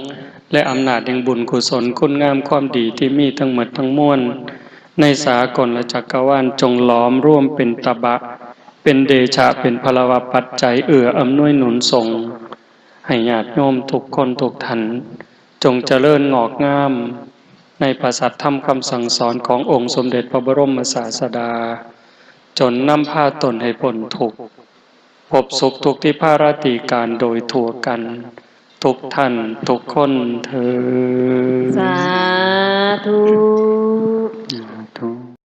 และอำนาจแห่งบุญกุศลคุณงามความดีที่มีทั้งหมดทั้งมวลในสากลและจักรวาลจงล้อมร่วมเป็นตบะเป็นเดชะเป็นพลวปัจจัยเอื้ออำนวยหนุนส่งให้ญาติโยมทุกคนทุกท่านจงเจริญงอกงามในพระสัทธรรมคำสั่งสอนขององค์สมเด็จพระบรมศาสดาจนนำพาตนให้พ้นทุกข์พบสุขทุกที่ภารติการโดยทั่วกันทุกท่านทุกคนเถิดสาธุ